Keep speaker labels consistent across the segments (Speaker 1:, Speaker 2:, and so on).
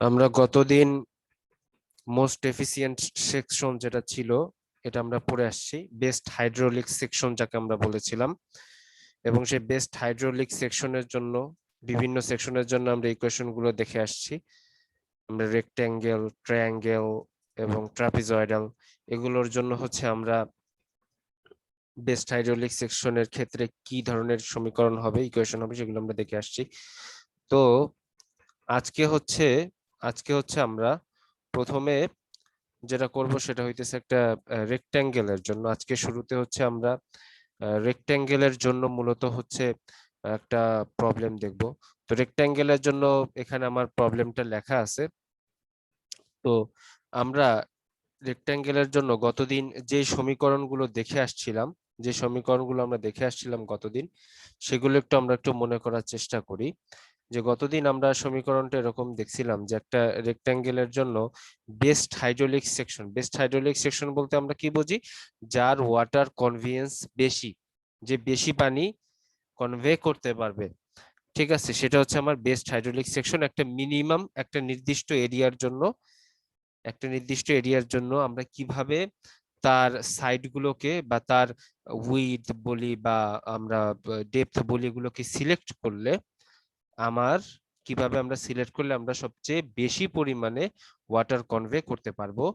Speaker 1: আমরা গতদিন most efficient section যেটা ছিল এটা আমরা পড়ে আসছি, বেস্ট হাইড্রোলিক সেকশন যাকে আমরা বলেছিলাম। এবং সেই বেস্ট হাইড্রোলিক সেকশনের জন্য বিভিন্ন সেকশনের জন্য আমরা ইকুয়েশন গুলো দেখে আসছি। আমরা রেক্ট্যাঙ্গেল, ট্রায়াঙ্গেল এবং ট্রাপিজয়েডাল এগুলোর জন্য হচ্ছে আমরা বেস্ট হাইড্রোলিক সেকশনের ক্ষেত্রে কি ধরনের সমীকরণ হবে, ইকুয়েশন হবে, সেগুলো আমরা দেখে আসছি। তো আজকে হচ্ছে আমরা প্রথমে যেটা করব সেটা হইতেছে একটা রেক্ট্যাঙ্গেলের জন্য। আজকে শুরুতে হচ্ছে আমরা রেক্ট্যাঙ্গেলের জন্য মূলত হচ্ছে একটা প্রবলেম দেখব। তো রেক্ট্যাঙ্গেলের জন্য এখানে আমার প্রবলেমটা লেখা আছে। তো আমরা রেক্ট্যাঙ্গেলের জন্য গতদিন যে সমীকরণগুলো আমরা দেখে আসছিলাম গতদিন, সেগুলো আমরা একটু মনে করার চেষ্টা করি। যে গতদিন আমরা সমীকরণটা এরকম দেখছিলাম যে একটা রেক্ট্যাঙ্গেলের জন্য বেস্ট হাইড্রোলিক সেকশন বলতে আমরা কি বুঝি? যার ওয়াটার কনভেয়েন্স বেশি, যে বেশি পানি কনভে করতে পারবে, ঠিক আছে, সেটা হচ্ছে আমার বেস্ট হাইড্রোলিক সেকশন। একটা নির্দিষ্ট এরিয়ার জন্য আমরা কিভাবে তার সাইড গুলোকে বা তার উইডথ বলি বা আমরা ডেপথ বলি, এগুলোকে সিলেক্ট করলে আমার কিভাবে আমরা সিলেক্ট করলে আমরা সবচেয়ে বেশি পরিমাণে ওয়াটার কনভে করতে পারবো,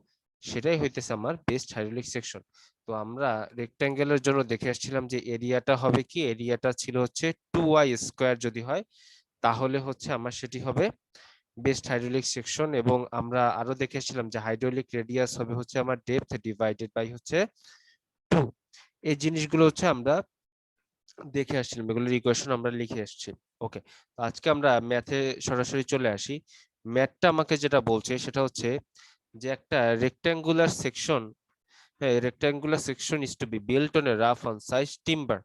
Speaker 1: সেটাই হইতেছে আমার বেস্ট হাইড্রোলিক সেকশন। তো আমরা রেক্ট্যাঙ্গেলের জন্য দেখে আসছিলাম যে এরিয়াটা হবে কি, এরিয়াটা ছিল হচ্ছে 2y স্কোয়ার যদি হয়, তাহলে হচ্ছে আমার সেটি হবে বেস্ট হাইড্রোলিক সেকশন। এবং আমরা আরো দেখে এসেছিলাম যে হাইড্রোলিক রেডিয়াস হবে হচ্ছে আমার ডেপথ ডিভাইডেড বাই হচ্ছে 2। এই জিনিসগুলো হচ্ছে আমরা দেখে আসছিলাম, এগুলোর ইকুয়েশন আমরা লিখে এসেছি। ওকে, তো আজকে আমরা ম্যাথে সরাসরি চলে আসি। ম্যাথটা আমাকে যেটা বলছে সেটা হচ্ছে যে একটা রেক্ট্যাঙ্গুলার সেকশন, হ্যাঁ, rectangular section is to be built on a rough on size timber.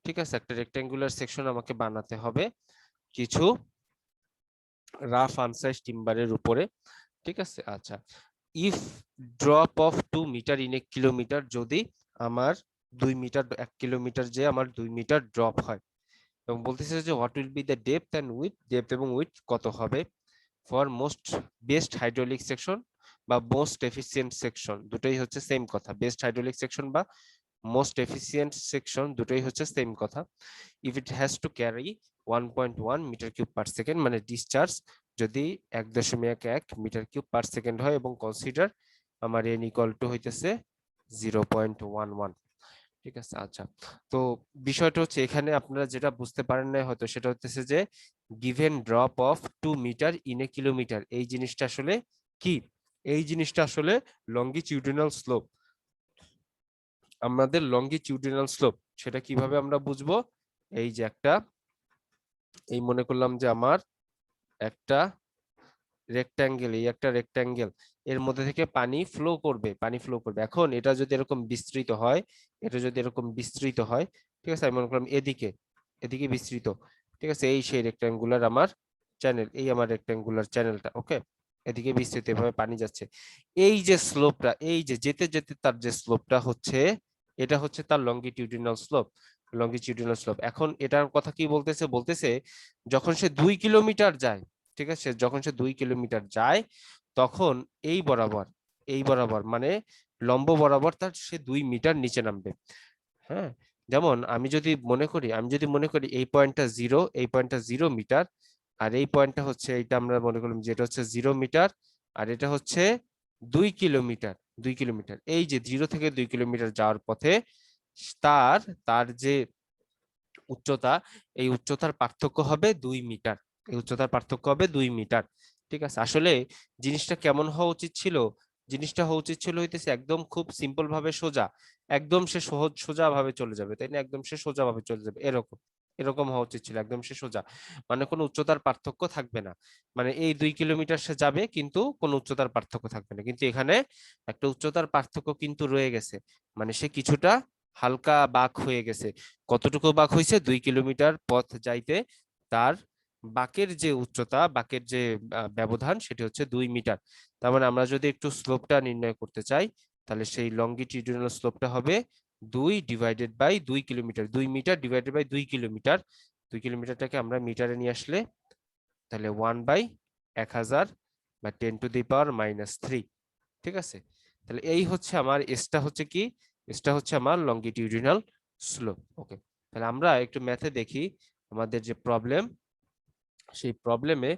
Speaker 1: ঠিক আছে, একটা রেক্ট্যাঙ্গুলার সেকশন আমাকে বানাতে হবে কিছু রাফ আনসাইজ টিম্বারের উপরে। ঠিক আছে, আচ্ছা। If drop of 2 metre in a kilometre, যদি আমার 2 মিটার, 1 কিলোমিটার যে আমার 2 মিটার ড্রপ হয়, এবং বলতেছে যে what will be the depth and width, depth এবং উইথ কত হবে for most best hydraulic section বা মোস্ট এফিসিয়েন্ট সেকশন, দুটোই হচ্ছে সেম কথা। বেস্ট হাইড্রোলিক সেকশন বা মোস্ট এফিসিয়েন্ট সেকশন দুটোই হচ্ছে সেম কথা। If it has to carry 1.1 metre cube per second, মানে ডিসচার্জ যদি 1.1 মিটার কিউব পার সেকেন্ড হয়, এবং কনসিডার আমার এন ইকুয়াল টু হইতেছে 0.11। ঠিক আছে, আচ্ছা। তো বিষয়টা হচ্ছে এখানে আপনারা যেটা বুঝতে পারেন না হয়তো, সেটা হচ্ছে যে given drop of 2 metre in a kilometre, এই জিনিসটা আসলে কি? এই জিনিসটা আসলে লঙ্গিটিউডিনাল স্লোপ। আমাদের লঙ্গিটিউডিনাল স্লোপ সেটা কিভাবে আমরা বুঝবো? এই যে এই মনে করলাম যে আমার একটা রেক্ট্যাঙ্গেল, এর মধ্যে থেকে পানি ফ্লো করবে। এখন এটা যদি এরকম বিস্তৃত হয়, ঠিক আছে, আমি মনে করলাম এদিকে এদিকে বিস্তৃত, ঠিক আছে, এই সেই রেক্ট্যাঙ্গুলার আমার চ্যানেল, এই আমার রেক্ট্যাঙ্গুলার চ্যানেলটা। ওকে, এদিকে বিস্তৃত, এভাবে পানি যাচ্ছে। এই যে স্লোপটা, এই যে যেতে যেতে তার যে স্লোপটা হচ্ছে, এটা হচ্ছে তার লঙ্গিটিউডিনাল স্লোপ। এখন এটার কথা কি বলতেছে যখন সে 2 কিলোমিটার যায়, ঠিক আছে, যখন সে 2 কিলোমিটার যায়, তখন এই বরাবর মানে লম্ব বরাবর তার সে 2 মিটার নিচে নামবে। হ্যাঁ, যেমন আমি যদি মনে করি এই পয়েন্টটা 0, এই পয়েন্টটা 0 মিটার, আর এই পয়েন্টটা হচ্ছে, এইটা আমরা মনে করলাম যে এটা হচ্ছে 0 মিটার, আর এটা হচ্ছে 2 কিলোমিটার। 2 কিলোমিটার, এই যে 0 থেকে 2 কিলোমিটার যাওয়ার পথে তার তার যে উচ্চতা, এই উচ্চতার পার্থক্য হবে 2 মিটার। এই উচ্চতার পার্থক্য হবে 2 মিটার। ঠিক আছে, আসলে জিনিসটা কেমন হওয়া উচিত ছিল? জিনিসটা হওয়া উচিত ছিল হইতেছে একদম খুব সিম্পল ভাবে সোজা, একদম সে সহজ সোজা ভাবে চলে যাবে, তাই না? একদম সে সোজা ভাবে চলে যাবে, এরকম এরকম হওয়া উচিত ছিল, একদম সে সোজা, মানে কোনো উচ্চতার পার্থক্য থাকবে না। মানে এই 2 কিলোমিটার সে যাবে কিন্তু কোনো উচ্চতার পার্থক্য থাকবে না, কিন্তু এখানে একটা উচ্চতার পার্থক্য কিন্তু রয়ে গেছে। মানে সে কিছুটা হালকা বাঁক হয়ে গেছে। কতটুকু বাঁক হয়েছে? 2 কিলোমিটার পথ যাইতে তার বাঁকের যে ব্যবধান, সেটি হচ্ছে 2 মিটার। তার মানে আমরা যদি একটু স্লোপটা নির্ণয় করতে চাই, তাহলে সেই লঙ্গিটিউডিনাল স্লোপটা হবে 2 divided by 2 kilometre, 2 metre divided by 2 kilometre. 2 কিলোমিটারটাকে আমরা মিটারে নিয়ে আসলে তাহলে 1/1000 বা 10⁻³ ঠিক আছে। তাহলে এই হচ্ছে আমার এসটা হচ্ছে কি, এসটা হচ্ছে আমার লংগিটিউডিনাল স্লোপ। ওকে, তাহলে আমরা একটু ম্যাথে দেখি আমাদের যে প্রবলেম, সেই প্রবলেমে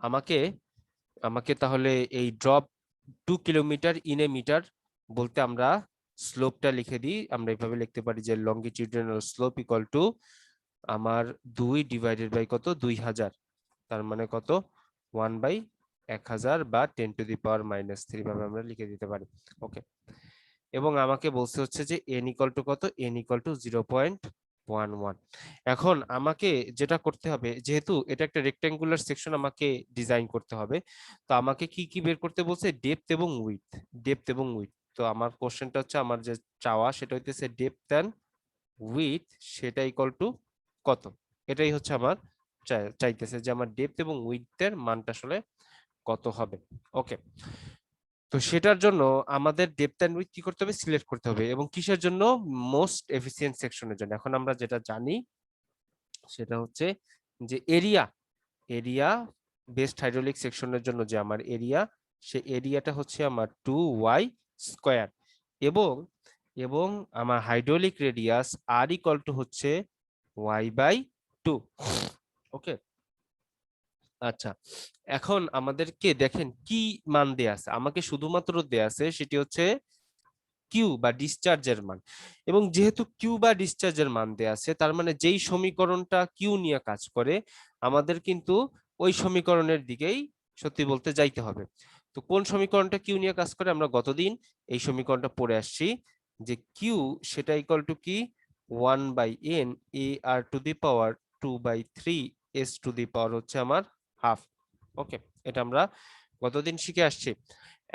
Speaker 1: আমাকে আমাকে তাহলে এই drop 2 kilometre in a metre বলতে আমরা স্লোপটা লিখে দিই। আমরা এইভাবে লিখতে পারি যে লংগিটিউডিনাল স্লোপ ইকুয়াল টু আমার 2 ডিভাইডেড বাই কত 2000, তার মানে কত 1/1000 বা 10⁻³ ভাবে আমরা লিখে দিতে পারি। ওকে, এবং আমাকে বলছে হচ্ছে যে n ইকুয়াল টু কত, n ইকুয়াল টু 0.11। এখন আমাকে যেটা করতে হবে, যেহেতু এটা একটা রেক্ট্যাঙ্গুলার সেকশন আমাকে ডিজাইন করতে হবে, তো আমাকে কি কি বের করতে বলছে, ডেপথ এবং উইডথ, ডেপথ এবং উইডথ। তো আমার কোশ্চেনটা হচ্ছে, আমার যে চাওয়া সেটা হইতেছে ডেপথ এন্ড উইডথ সেটা ইকুয়াল টু কত, এটাই হচ্ছে আমার চাইতেছে যে আমার ডেপথ এবং উইডথের মানটা আসলে কত হবে। ওকে, তো সেটার জন্য আমাদের ডেপথ এন্ড উইডথ কি করতে হবে, সিলেক্ট করতে হবে, এবং কিসের জন্য, মোস্ট এফিসিয়েন্ট সেকশনের জন্য। এখন আমরা যেটা জানি সেটা হচ্ছে যে এরিয়া, এরিয়া বেস্ট হাইড্রোলিক সেকশনের জন্য যে আমার এরিয়া, সে এরিয়াটা হচ্ছে আমার 2y², এবং এবং আমার hydraulic radius R equal to হচ্ছে y/2। ওকে, আচ্ছা, এখন আমাদেরকে দেখেন কি মান দেয়া আছে, আমাকে শুধুমাত্র দেয়া আছে সেটি হচ্ছে কিউ বা ডিসচার্জের মান, এবং যেহেতু কিউ বা ডিসচার্জের মান দেয়া আছে, তার মানে যেই সমীকরণটা কিউ নিয়ে কাজ করে আমাদের কিন্তু ওই সমীকরণের দিকেই সত্যি বলতে যাইতে হবে। তো কোন সমীকরণটা কিউ নিয়ে কাজ করে, আমরা গতদিন এই সমীকরণটা পড়ে আসছি যে কিউ সেটা ইকুয়াল টু কি 1/n AR⁻²² হচ্ছে আমার হাফ। ওকে, এটা আমরা গতদিন শিখে আসছি।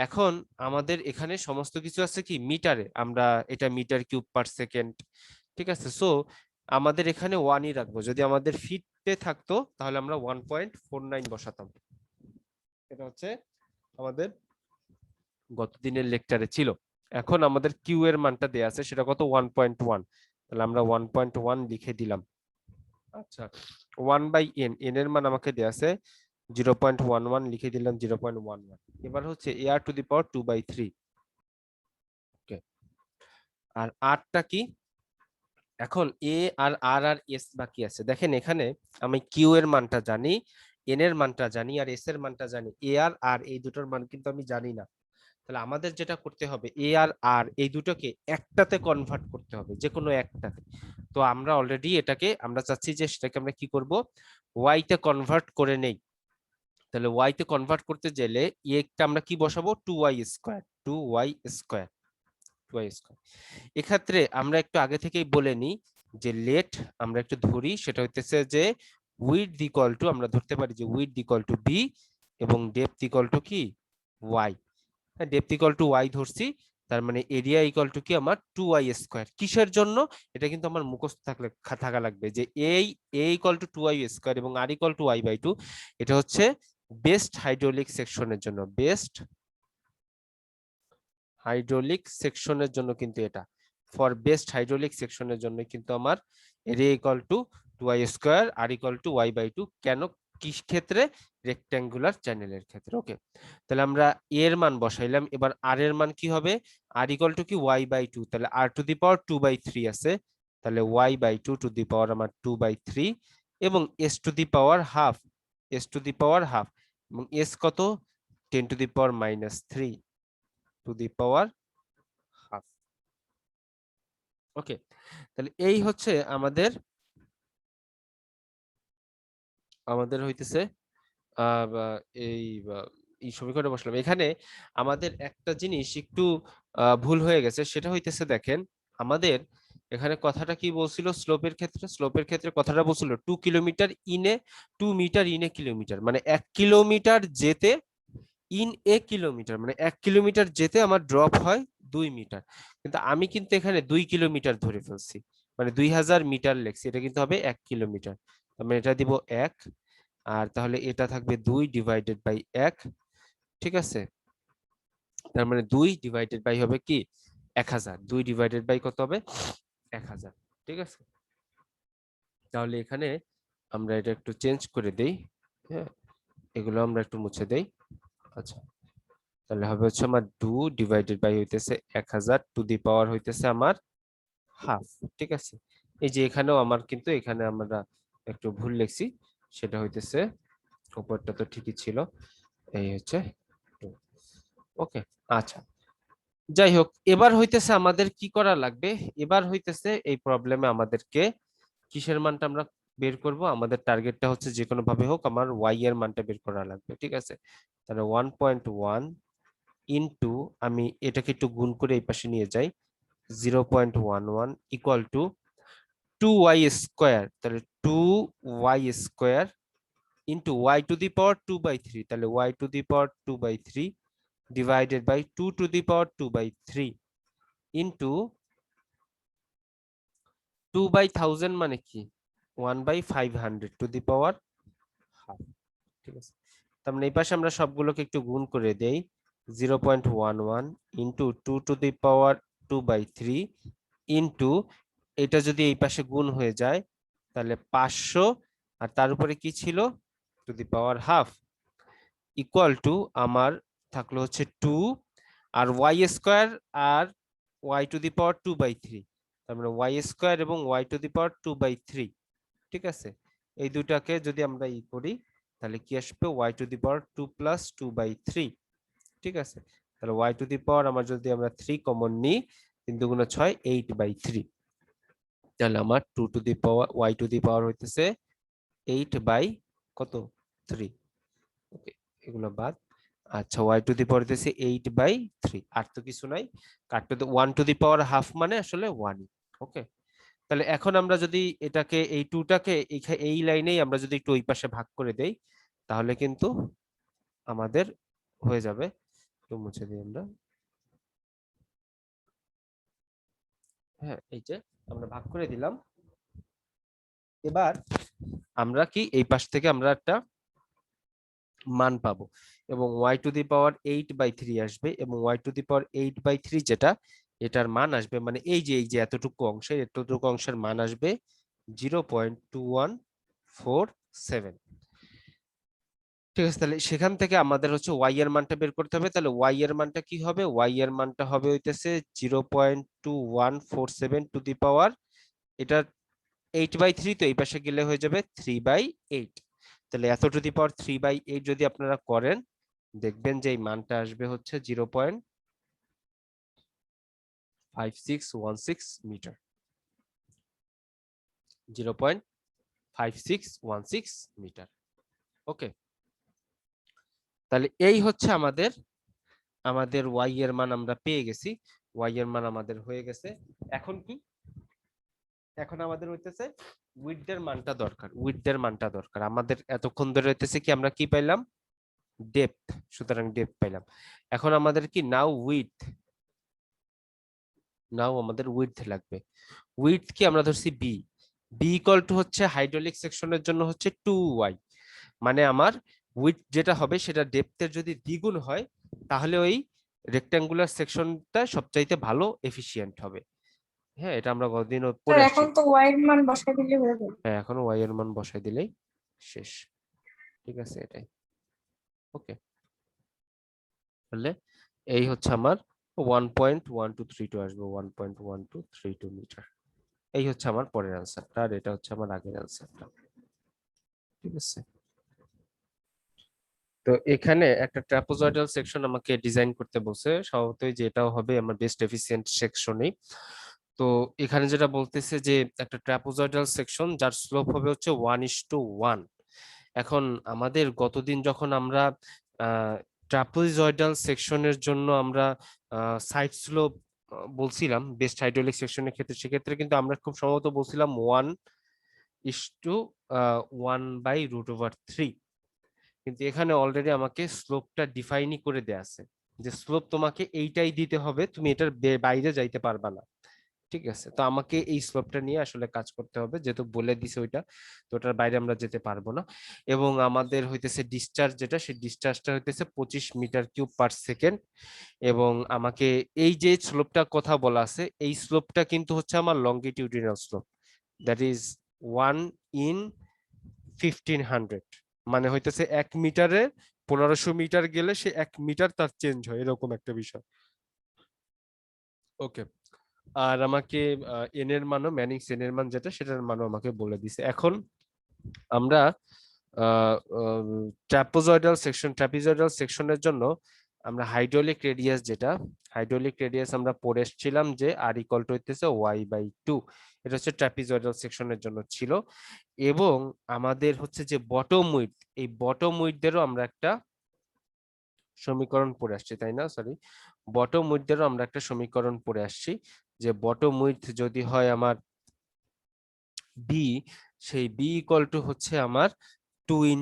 Speaker 1: এখন আমাদের এখানে সমস্ত কিছু আছে কি মিটারে, আমরা এটা মিটার কিউব পার সেকেন্ড, ঠিক আছে। সো আমাদের এখানে ওয়ানই রাখবো, যদি আমাদের ফিটে থাকতো তাহলে আমরা 1.49 বসাতাম। এটা হচ্ছে আমাদের গতদিনের লেকচারে ছিল। এখন আমাদের কিউ এর মানটা দেয়া আছে সেটা কত 1.1, তাহলে আমরা 1.1 লিখে দিলাম। আচ্ছা, 1/n, n এর মান আমাকে দেয়া আছে 0.11, লিখে দিলাম 0.11। এবার হচ্ছে AR⁻²/3। ওকে, আর আরটা কি, এখন এ আর আর আর এস বাকি আছে। দেখেন এখানে আমি কিউ এর মানটা জানি, এন এর মানটা জানি, আর এস এর মানটা জানি, এ আর আর এই দুটোর মান কিন্তু আমি জানি না। তাহলে আমাদের যেটা করতে হবে, এ আর আর এই দুটোকে একটাতে কনভার্ট করতে হবে, যে কোনো একটাতে। তো আমরা অলরেডি এটাকে আমরা চাচ্ছি যে সেটাকে আমরা কি করব, ওয়াই তে কনভার্ট করে নেই। তাহলে ওয়াই তে কনভার্ট করতে গেলে একটা আমরা কি বসাবো, 2y², 2y², 2y²। এক্ষেত্রে আমরা একটু আগে থেকেই বলে নিই যে লেট আমরা একটু ধরি, সেটা হইতেছে যে উইডথ ইকুয়াল টু, আমরা ধরতে পারি যে উইডথ ইকুয়াল টু বি এবং ডেপথ ইকুয়াল টু কি ওয়াই। হ্যাঁ, ডেপথ ইকুয়াল টু ওয়াই ধরছি, তার মানে এরিয়া ইকুয়াল টু কি আমার 2y²। কিসের জন্য, এটা কিন্তু আমার মুখস্থ থাকা লাগবে যে এ ইকুয়াল টু 2y² এবং আর ইকুয়াল টু y/2। এটা হচ্ছে বেস্ট হাইড্রোলিক সেকশনের জন্য, বেস্ট হাইড্রোলিক সেকশনের জন্য কিন্তু এটা, ফর বেস্ট হাইড্রোলিক সেকশনের জন্য কিন্তু আমার area equal to 2y², R equal to y/2। কেন, কি ক্ষেত্রে, রেক্ট্যাঙ্গুলার চ্যানেলের ক্ষেত্রে। ওকে, তাহলে আমরা এর মান বসাইলাম, এবার আর এর মান কি হবে, আর ইকুয়াল টু কি y/2, তাহলে r⁻²/3 আছে, তাহলে y/2 আমার 2/3, এবং s⁻½ s⁻½ এবং s কত 10⁻³ টু দি পাওয়ার হাফ। ওকে, তাহলে এই হচ্ছে আমাদের আমাদের হইতেছে এই এই সমীকরণে বসলাম। এখানে আমাদের একটা জিনিস একটু ভুল হয়ে গেছে, সেটা হইতেছে দেখেন আমাদের এখানে কথাটা কি বলছিল, স্লোপের ক্ষেত্রে, স্লোপের ক্ষেত্রে কথাটা বলছিল 2 মিটার ইন এ কিলোমিটার, মানে 1 কিলোমিটার যেতে ইন এ কিলোমিটার, মানে 1 কিলোমিটার যেতে আমার ড্রপ হয় 2 মিটার। কিন্তু আমি কিন্তু এখানে 2 কিলোমিটার ধরে ফেলছি, মানে 2000 মিটার লেখছি, এটা কিন্তু হবে 1 কিলোমিটার। আমি এটা দিব 1, আর তাহলে এটা থাকবে 2/1। ঠিক আছে, তার মানে 2/, হবে কি 1000, 2/, কত হবে 1000। ঠিক আছে, তাহলে এখানে আমরা এটা একটু চেঞ্জ করে দেই। হ্যাঁ, এগুলো আমরা একটু মুছে দেই। আচ্ছা, তাহলে হবে হচ্ছে আমার 2 ডিভাইডেড বাই হইতেছে 1000 টু দি পাওয়ার হইতেছে আমার হাফ। ঠিক আছে, এই যে এখানেও আমার কিন্তু এখানে আমরা একটু ভুল লিখছি, সেটা হইতেছে উপরটা তো ঠিকই ছিল, এই হচ্ছে 2। ওকে, আচ্ছা, যাই হোক, এবার হইতেছে আমাদের কি করা লাগবে, এবার হইতেছে এই প্রবলেমে আমাদেরকে কিসের মানটা আমরা বের করব, আমাদের টার্গেটটা হচ্ছে যে কোনো ভাবে হোক আমার ওয়াই এর মানটা বের করা লাগবে। ঠিক আছে, তাহলে 1.1 ইনটু, আমি এটাকে একটু গুণ করে এই পাশে নিয়ে যাই, 0.11 ইকুয়াল টু 2y স্কোয়ার, তাহলে 2y square into y to the power 2/3, তাহলে y to the power 2/3 divided by 2 to the power 2/3 into 2/1000 মানে কি 1/500 টু দি পাওয়ার হাফ। ঠিক আছে, তার মানে এই পাশে আমরা সবগুলোকে একটু গুণ করে দেই, 0.11 into 2 to the power 2/3 into, এটা যদি এই পাশে গুণ হয়ে যায় তাহলে 500, আর তার উপরে কি ছিল to the power half, equal to আমার থাকলো হচ্ছে 2 আর ওয়াই স্কোয়ার আর ওয়াই টু দি পাওয়ার 2/3, তার মানে ওয়াই স্কোয়ার এবং ওয়াই টু দি পাওয়ার 2/3। ঠিক আছে, এই দুটাকে যদি আমরা ই করি তাহলে কি আসবে, Y to the power 2 plus 2/3। ঠিক আছে, তাহলে ওয়াই টু দি পাওয়ার আমার যদি আমরা 3 কমন নিই, 3 দুগুণ 6, 8/3, তাহলে আমার 2 to the power y to the power হইতেছে 8 বাই কত 3। ওকে, এগুলো বাদ। আচ্ছা, ওয়াই টু দি পাওয়ার হইতেছে 8/3, আর তো কিছু নাই, cut to the 1 to the power half মানে আসলে 1। ওকে, তাহলে এখন আমরা যদি এটাকে এই 2টাকে এই লাইনেই আমরা যদি একটু ওই পাশে ভাগ করে দেই তাহলে কিন্তু আমাদের হয়ে যাবে। একটু মুছে দিই আমরা, হ্যাঁ এই যে আমরা ভাগ করে দিলাম। এবার আমরা কি এই পাশ থেকে আমরা একটা মান পাবো এবং ওয়াই টু দি পাওয়ার 8/3 আসবে, এবং ওয়াই টু দি পাওয়ার 8/3 যেটা, এটার মান আসবে মানে এই যে এতটুকু অংশের মান আসবে 0.2147। ঠিক আছে, তাহলে সেখান থেকে আমাদের হচ্ছে ওয়াই এর মানটা বের করতে হবে, তাহলে ওয়াই এর মানটা কি হবে, ওয়াই এর মানটা হবে হইতেছে 0.2147 টু দি পাওয়ার, এটা 8/3, তো এই পাশে গেলে হয়ে যাবে 3/8। তাহলে এত টু দি পাওয়ার 3/8 যদি আপনারা করেন দেখবেন যে এই মানটা আসবে হচ্ছে 0.5616 মিটার, 0.5616 মিটার। ওকে, তাহলে এই হচ্ছে আমাদের আমাদের ওয়াই এর মান আমরা পেয়ে গেছি, ওয়াই এর মান আমাদের হয়ে গেছে। এখন কি, এখন আমাদের হইতেছে উইডথ এর মানটা দরকার, উইডথ এর মানটা দরকার আমাদের। এতক্ষণ ধরে হইতেছে কি আমরা কি পাইলাম, ডেপথ, সুতরাং ডেপথ পাইলাম। এখন আমাদের কি নাও আমাদের উইডথ লাগবে। উইডথ কি আমরা ধরছি বি, বি ইকুয়াল টু হচ্ছে হাইড্রোলিক সেকশনের জন্য হচ্ছে 2y, মানে আমার উইডথ যেটা হবে সেটা ডেপথের যদি দ্বিগুণ হয় তাহলে ওই রেক্ট্যাঙ্গুলার সেকশনটা সবচাইতে ভালো এফিশিয়েন্ট হবে। হ্যাঁ, এটা আমরা কতদিন
Speaker 2: স্যার
Speaker 1: পড়ে আসছি।
Speaker 2: এখন তো ওয়াইড মান বসাই দিলে হয়ে যাবে।
Speaker 1: হ্যাঁ, এখন ওয়াই এর মান বসাই দিলেই শেষ। ঠিক আছে, এটাই। ওকে, তাহলে এই হচ্ছে আমার 1.1232 আসবে, 1.1232 মিটার। এই হচ্ছে আমার পরের অ্যান্সারটা, আর এটা হচ্ছে আমার আগের অ্যান্সারটা। ঠিক আছে, তো এখানে একটা ট্রাপোজয়েডাল সেকশন আমাকে ডিজাইন করতে বলছে, স্বভাবতই যে এটাও হবে আমার বেস্ট এফিসিয়েন্ট সেকশনই। তো এখানে যেটা বলতেছে যে একটা ট্রাপোজয়েডাল সেকশন যার স্লোপ হবে হচ্ছে 1:1। এখন আমাদের গতদিন যখন আমরা ট্রাপোজয়েডাল সেকশনের জন্য আমরা সাইড স্লোপ বলছিলাম বেস্ট হাইড্রোলিক সেকশনের ক্ষেত্রে, সেক্ষেত্রে কিন্তু আমরা খুব সম্ভবত বলছিলাম 1:1/√3। কিন্তু এখানে অলরেডি আমাকে স্লোপটা ডিফাইনই করে দেয়া আছে যে স্লোপ তোমাকে এইটাই দিতে হবে, তুমি এটার বাইরে যাইতে পারবা না। ঠিক আছে, তো আমাকে এই স্লোপটা নিয়ে আসলে কাজ করতে হবে, যেহেতু বলে দিছে ওইটা, তো ওটার বাইরে আমরা যেতে পারবো না। এবং আমাদের হইতেছে ডিসচার্জ যেটা, সেই ডিসচার্জটা হইতেছে 25 মিটার কিউব/সেকেন্ড। এবং আমাকে এই যে স্লোপটা কথা বলা আছে, এই স্লোপটা কিন্তু হচ্ছে আমার লঙ্গিটিউডিনাল স্লোপ, দ্যাট ইজ 1/1500, মানে হইতেছে 1 মিটারে 1500 মিটার গেলে সে 1 মিটার তার চেঞ্জ হয়, এরকম একটা বিষয়। ওকে, আর আমাকে এন এর মানও, ম্যানিংস এন এর মান যেটা, সেটার মানও আমাকে বলে দিছে। এখন আমরা ট্রাপিজয়েডাল সেকশনের জন্য আমরা হাইড্রোলিক রেডিয়াস, যেটা হাইড্রোলিক রেডিয়াস আমরা পড়ে এসেছিলাম যে আর ইকুয়াল টু হইতেছে y/2, এটা হচ্ছে ট্রাপিজয়েডাল সেকশনের জন্য ছিল। এবং আমাদের হচ্ছে যে বটম উইডথ, এই বটম উইডথেরও আমরা একটা সমীকরণ পড়ে আসছি, তাই না? সরি, বটম উইডথেরও আমরা একটা সমীকরণ পড়ে আসছি, যে বটম উইডথ যদি হয় আমার বি, সেই বি ইকুয়াল টু হচ্ছে আমার 2 ×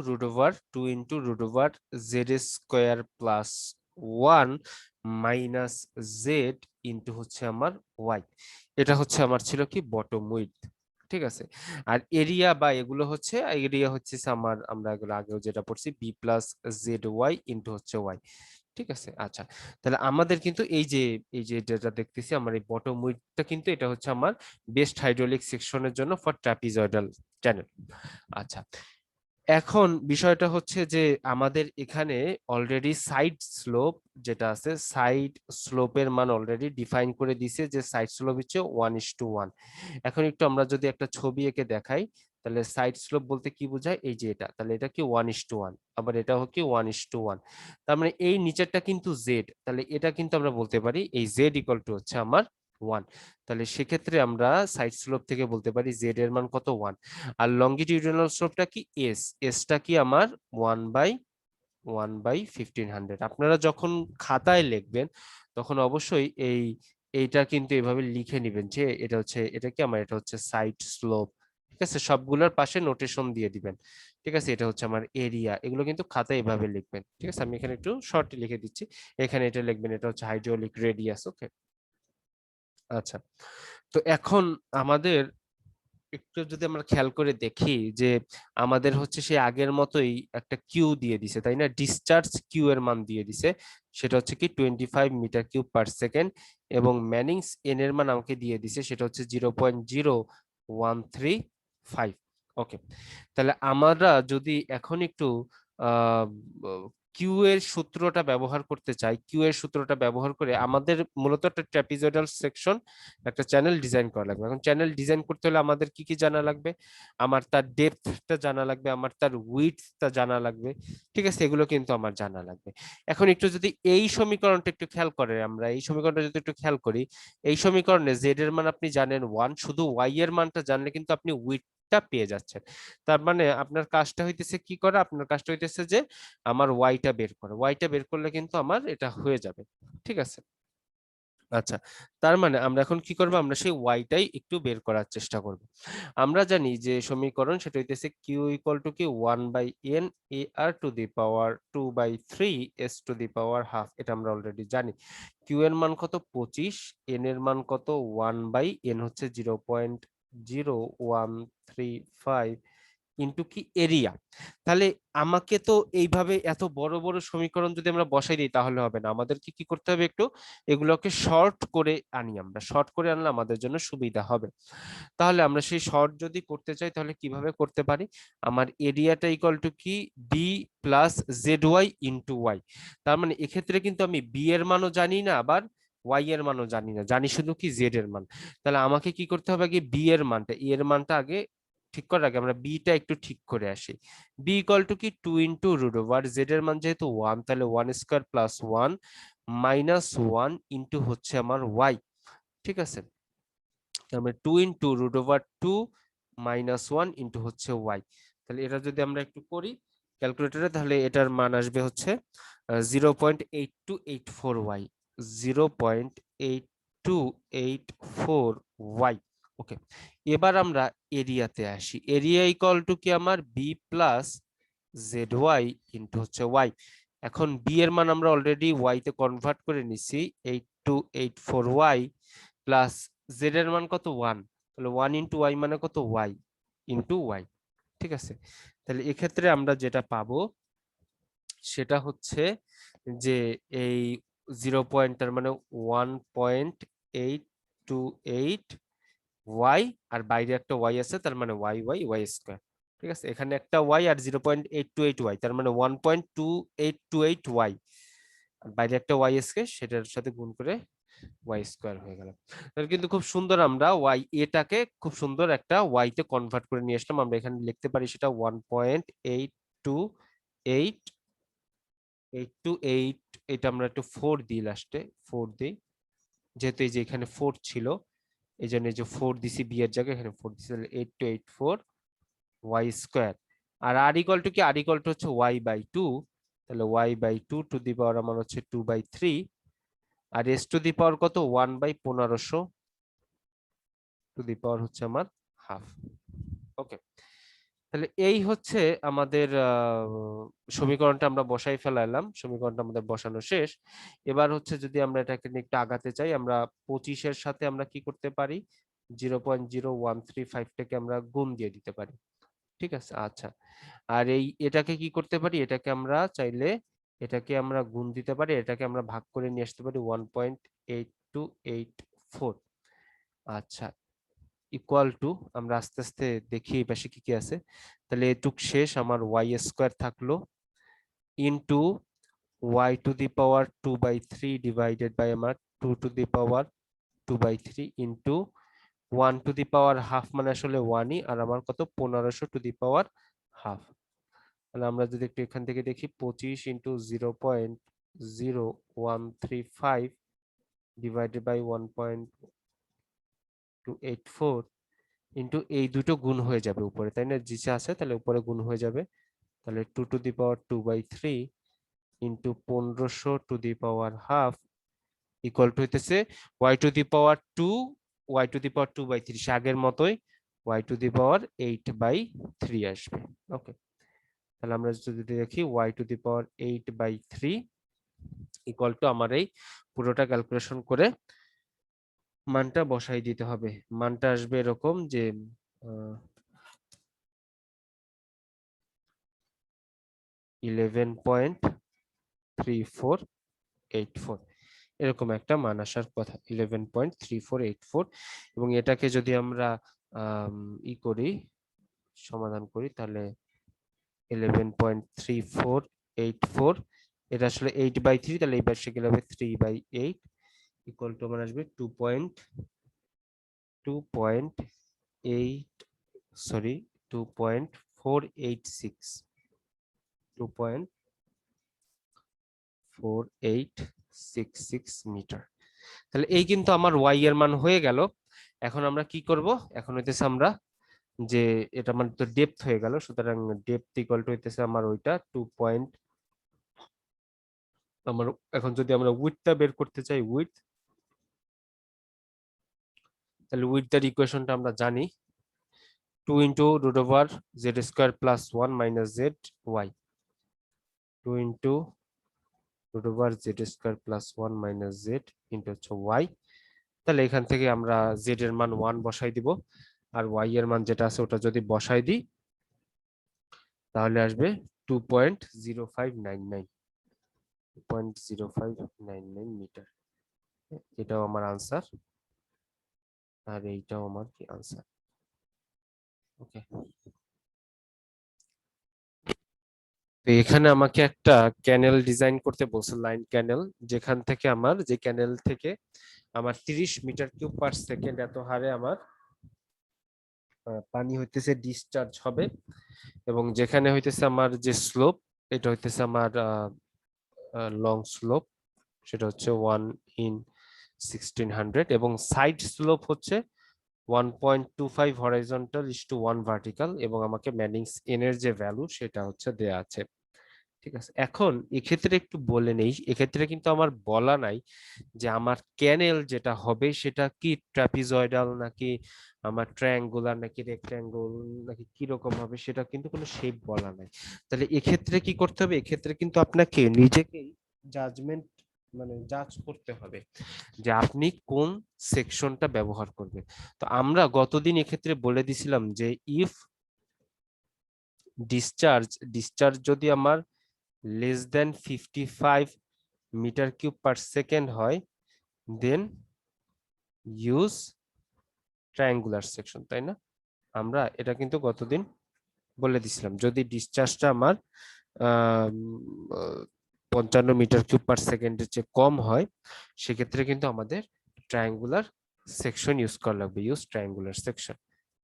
Speaker 1: √2 × Z square plus 1 minus z into হচ্ছে আমার ওয়াই। এটা হচ্ছে আমার ছিল কি বটম উইডথ, ঠিক আছে। আর এরিয়া বা এগুলো হচ্ছে, এরিয়া হচ্ছে আমার, আমরা এগুলো আগেও যেটা পড়ছি, B plus Z Y into হচ্ছে ওয়াই, ঠিক আছে। আচ্ছা, তাহলে আমাদের কিন্তু এই যে যেটা দেখতেছি আমার এই বটম উইডথটা, কিন্তু এটা হচ্ছে আমার বেস্ট হাইড্রোলিক সেকশনের জন্য ফর ট্রাপিজয়েডাল চ্যানেল। আচ্ছা, এখন বিষয়টা হচ্ছে যে আমাদের এখানে অলরেডি সাইড স্লোপ যেটা আছে, সাইড স্লোপের মান অলরেডি ডিফাইন করে দিছে, যে সাইড স্লোপ হচ্ছে 1:1। এখন একটু আমরা যদি একটা ছবি এঁকে দেখাই, তাহলে সাইড স্লোপ বলতে কি বোঝায়, এই যে এটা, তাহলে এটা কি 1:1, আবার এটা কি 1:1। তার মানে এই নিচেরটা কিন্তু জেড, তাহলে এটা কিন্তু আমরা বলতে পারি এই জেড ইকুয়াল টু হচ্ছে আমার 1। তাহলে সেক্ষেত্রে আমরা সাইড স্লোপ থেকে বলতে পারি জেড এর মান কত, 1। আর লঙ্গিটিউডিনাল স্লোপটা কি, এসটা কি আমার 1/1500। আপনারা যখন খাতায় লিখবেন তখন অবশ্যই এইটা কিন্তু এভাবে লিখে নেবেন, যে এটা হচ্ছে, এটা কি আমার, এটা হচ্ছে সাইড স্লোপ, ঠিক আছে। সবগুলোর পাশে নোটেশন দিয়ে দিবেন, ঠিক আছে। এটা হচ্ছে আমার এরিয়া, এগুলো কিন্তু খাতায় এভাবে লিখবেন, ঠিক আছে। আমি এখানে একটু শর্টে লিখে দিচ্ছি, এখানে এটা লিখবেন, এটা হচ্ছে হাইড্রোলিক রেডিয়াস। ওকে, আচ্ছা। তো এখন আমাদের একটু যদি আমরা খেয়াল করে দেখি, যে আমাদের হচ্ছে সেই আগের মতোই একটা কিউ দিয়ে দিছে, তাই না? ডিসচার্জ কিউ এর মান দিয়ে দিছে, সেটা হচ্ছে কি 25 মিটার কিউব পার সেকেন্ড, এবং ম্যানিংস এন এর মান আমাকে দিয়ে দিছে, সেটা হচ্ছে 0.0135। ওকে, তাহলে আমরা যদি এখন একটু আহ কিউ এর সূত্রটা ব্যবহার করতে চাই, কিউ এর সূত্রটা ব্যবহার করে আমাদের মূলত একটা ট্র্যাপিজয়েডাল সেকশন, একটা চ্যানেল ডিজাইন করা লাগবে। এখন চ্যানেল ডিজাইন করতে হলে আমাদের কি কি জানা লাগবে? আমার তার ডেপথটা জানা লাগবে, আমার তার উইডথটা জানা লাগবে, ঠিক আছে। এগুলো কিন্তু আমার জানা লাগবে। এখন একটু যদি এই সমীকরণটা একটু খেয়াল করে, আমরা এই সমীকরণটা যদি একটু খেয়াল করি, এই সমীকরণে জেড এর মান আপনি জানেন 1, শুধু ওয়াই এর মানটা জানলে কিন্তু আপনি উইডথটা পেয়ে যাচ্ছেন। তার মানে আপনার কাজটা হইতেছে কি করা, আপনার কাজটা হইতেছে যে আমার ওয়াইটা বের করে, ওয়াইটা বের করলে কিন্তু আমার এটা হয়ে যাবে, ঠিক আছে। আচ্ছা, তার মানে আমরা এখন কি করব, আমরা সেই ওয়াইটাই একটু বের করার চেষ্টা করব। আমরা জানি যে সমীকরণ, সেটা হইতেছে কিউ ইকুয়াল টু কি 1/n A R to the power 2/3 S to the power half. এটা আমরা অলরেডি জানি। কিউ এর মান কত, 25, এন এর মান কত, 1/n হচ্ছে 0.0135 ইন্টু কি এরিয়া। তাহলে আমাকে তো এইভাবে এত বড় বড় সমীকরণ যদি আমরা বসাই দিই তাহলে হবে না, আমাদেরকে কি করতে হবে, একটু এগুলোকে শর্ট করে আনি, আমরা শর্ট করে আনলে আমাদের জন্য সুবিধা হবে। তাহলে আমরা সেই শর্ট যদি করতে চাই তাহলে কিভাবে করতে পারি, আমার এরিয়াটা ইকুয়াল টু কি B plus Z Y into Y. তার মানে এক্ষেত্রে কিন্তু আমি বি এর মানও জানি না, আবার ওয়াই এর মানও জানি না, জানি শুধু কি জেড এর মান। তাহলে আমাকে কি করতে হবে, আগে বি এর মানটা, ই এর মানটা আগে ঠিক করার আগে আমরা বিটা একটু ঠিক করে আসি। বি ইকুয়াল টু কি 2 × জেড এর মান যেহেতু 1, তাহলে 1² + 1 -1 ইন্টু হচ্ছে আমার ওয়াই, ঠিক আছে। তাহলে 2 × √2 -1 ইন্টু হচ্ছে ওয়াই। তাহলে এটা যদি আমরা একটু করি ক্যালকুলেটরে, তাহলে এটার মান আসবে হচ্ছে 0.8284 ওয়াই, 0.8284 ওয়াই। ওকে, এবার আমরা এরিয়াতে আসি। এরিয়া ইকুয়াল টু কি আমার B plus Z Y into হচ্ছে ওয়াই। এখন বি এর মান আমরা অলরেডি ওয়াই তে কনভার্ট করে নিছি, 8284 ওয়াই প্লাস জেড এর মান কত, 1, তাহলে 1 ইন্টু ওয়াই মানে কত, ওয়াই ইন্টু ওয়াই, ঠিক আছে। তাহলে এক্ষেত্রে আমরা যেটা পাবো সেটা হচ্ছে যে এই 0 তার মানে 1.828 ওয়াই, আর বাইরে একটা ওয়াই আছে, তার মানে ওয়াই ওয়াই ওয়াই স্কোয়ার, ঠিক আছে, এখানে একটা ওয়াই আর 0.828 ওয়াই, তার মানে 1.2828 ওয়াই, আর বাইরে একটা ওয়াই এসকে সেটার সাথে গুণ করে ওয়াই স্কোয়ার হয়ে গেল। তাহলে কিন্তু খুব সুন্দর আমরা ওয়াই এটাকে খুব সুন্দর একটা ওয়াই তে কনভার্ট করে নিয়ে আসলাম। আমরা এখানে লিখতে পারি সেটা 1.828, এটা আমরা একটু 4 দিই, লাস্টে 4 দিই, যেহেতু এই যে এখানে 4 ছিল এই জন্য এই যে 4 দিছি বি এর জায়গায় এখানে 4 দিছি, তাহলে 8284 ওয়াই স্কোয়ার। আর আর ইকুয়াল টু কি, আর ইকুয়াল টু হচ্ছে ওয়াই বাই টু, তাহলে y by two to the power আমার হচ্ছে 2/3, আর এস টু দি পাওয়ার কত 1/1500 টু দি পাওয়ার হচ্ছে আমার হাফ। ওকে, তাহলে এই হচ্ছে আমাদের সমীকরণটা আমরা বসাই ফেলাইলাম, সমীকরণটা আমাদের বসানো শেষ। এবার হচ্ছে যদি আমরা এটাকে নিয়ে একটু আগাতে চাই, আমরা 25-এর সাথে আমরা কি করতে পারি, 0.0135 টাকে আমরা গুণ দিয়ে দিতে পারি। ঠিক আছে, আচ্ছা, আর এটাকে কি করতে পারি, এটাকে আমরা চাইলে এটাকে আমরা গুণ দিতে পারি, এটাকে আমরা ভাগ করে নিয়ে আসতে পারি 1.8284। আচ্ছা, ইকুয়াল টু, আমরা আস্তে আস্তে দেখি এই পাশে কি কি আছে। তাহলে এটুক শেষ, আমার ওয়াই স্কোয়ার থাকলো into y to the power 2/3 divided by আমার 2 to the power 2/3 into 1 to the power half, মানে আসলে 1ই, আর আমার কত 1500 টু দি পাওয়ার হাফ। তাহলে আমরা যদি একটু এখান থেকে দেখি 25 ইন্টু 0.0135 ডিভাইডেড বাই 1.284 ইন্টু এই দুটো গুণ হয়ে যাবে উপরে, তাই না, নিচে আছে তাহলে উপরে গুণ হয়ে যাবে। তাহলে 2 to the power 2/3 into 1500 to the power half equal to হইতেছে y to the power 2, y to the power 2/3 আগের মতোই ওয়াই টু দি পাওয়ার 8/3 আসবে। ওকে, তাহলে আমরা যদি দেখি y to the power 8/3 equal to আমার এই পুরোটা ক্যালকুলেশন করে মানটা বসাই দিতে হবে। মানটা আসবে এরকম যে 11.3484, এরকম একটা মান আসার কথা, 11.3484। এবং এটাকে যদি আমরা ই করি, সমাধান করি, তাহলে 11.3484, এটা আসলে 8/3, তাহলে এই পাশে গেলে হবে 3/8 ইকুয়াল টু আমার আসবে 2.4866 মিটার। তাহলে এই কিন্তু আমার ওয়াই এর মান হয়ে গেল। এখন আমরা কি করব, এখন হইতেছে আমরা যে এটা মানে তো ডেপথ হয়ে গেল, সুতরাং ডেপথ ইকুয়াল টু হইতেছে আমার ওইটা 2. আমার এখন যদি আমরা উইডথটা বের করতে চাই, উইডথ, তাহলে উইডথের ইকুয়েশনটা আমরা জানি 2 into root over z square plus 1 minus z y, 2 into root over z square plus 1 minus z into হচ্ছে ওয়াই। তাহলে এখান থেকে আমরা জেড এর মান 1 বসাই দিব, আর ওয়াই এর মান যেটা আছে ওটা যদি বসাই দিই তাহলে আসবে 2.0599 মিটার। এটাও আমার আনসার, আর এইটাও আমার কি আনসার। ওকে, তো এখানে আমাকে একটা ক্যানেল ডিজাইন করতে বলছে, লাইন ক্যানেল, যেখান থেকে আমার যে ক্যানেল থেকে আমার 30 মিটার কিউব পার সেকেন্ড এত হারে আমার পানি হইতেছে ডিসচার্জ হবে, এবং যেখানে হইতেছে আমার যে স্লোপ, এটা হইতেছে আমার লং স্লোপ, সেটা হচ্ছে 1/1600, এবং সাইড স্লোপ হচ্ছে 1.25 হরাইজন্টাল ইস টু 1 ভার্টিক্যাল, এবং আমাকে ম্যানিংস এন এর যে ভ্যালু সেটা হচ্ছে দেয়া আছে। ঠিক আছে, এখন এক্ষেত্রে একটু বলে নেই, এক্ষেত্রে কিন্তু আমার বলা নাই যে আমার ক্যানেল যেটা হবে সেটা কি ট্রাপিজয়েডাল নাকি আমার ট্রায়াঙ্গুলার নাকি রেক্ট্যাঙ্গল নাকি কি রকম হবে, সেটা কিন্তু কোনো শেপ বলা নাই। তাহলে এক্ষেত্রে কি করতে হবে, এক্ষেত্রে কিন্তু আপনাকে নিজেকেই জাজমেন্ট মানে জাজ করতে হবে যে আপনি কোন সেকশনটা ব্যবহার করবেন। তো আমরা গতদিন এক্ষেত্রে বলে দিছিলাম যে ইফ ডিসচার্জ যদি আমার less than 55 metre cube per second হয়, দেন ইউজ ট্রায়াঙ্গুলার সেকশন, তাই না, আমরা এটা কিন্তু গতদিন বলে দিছিলাম যদি ডিসচার্জটা আমার 55 মিটার কিউব পার সেকেন্ডের চেয়ে কম হয়, সেক্ষেত্রে কিন্তু আমাদের ট্রায়াঙ্গুলার সেকশন ইউজ করা লাগবে, ইউজ ট্রায়াঙ্গুলার সেকশন।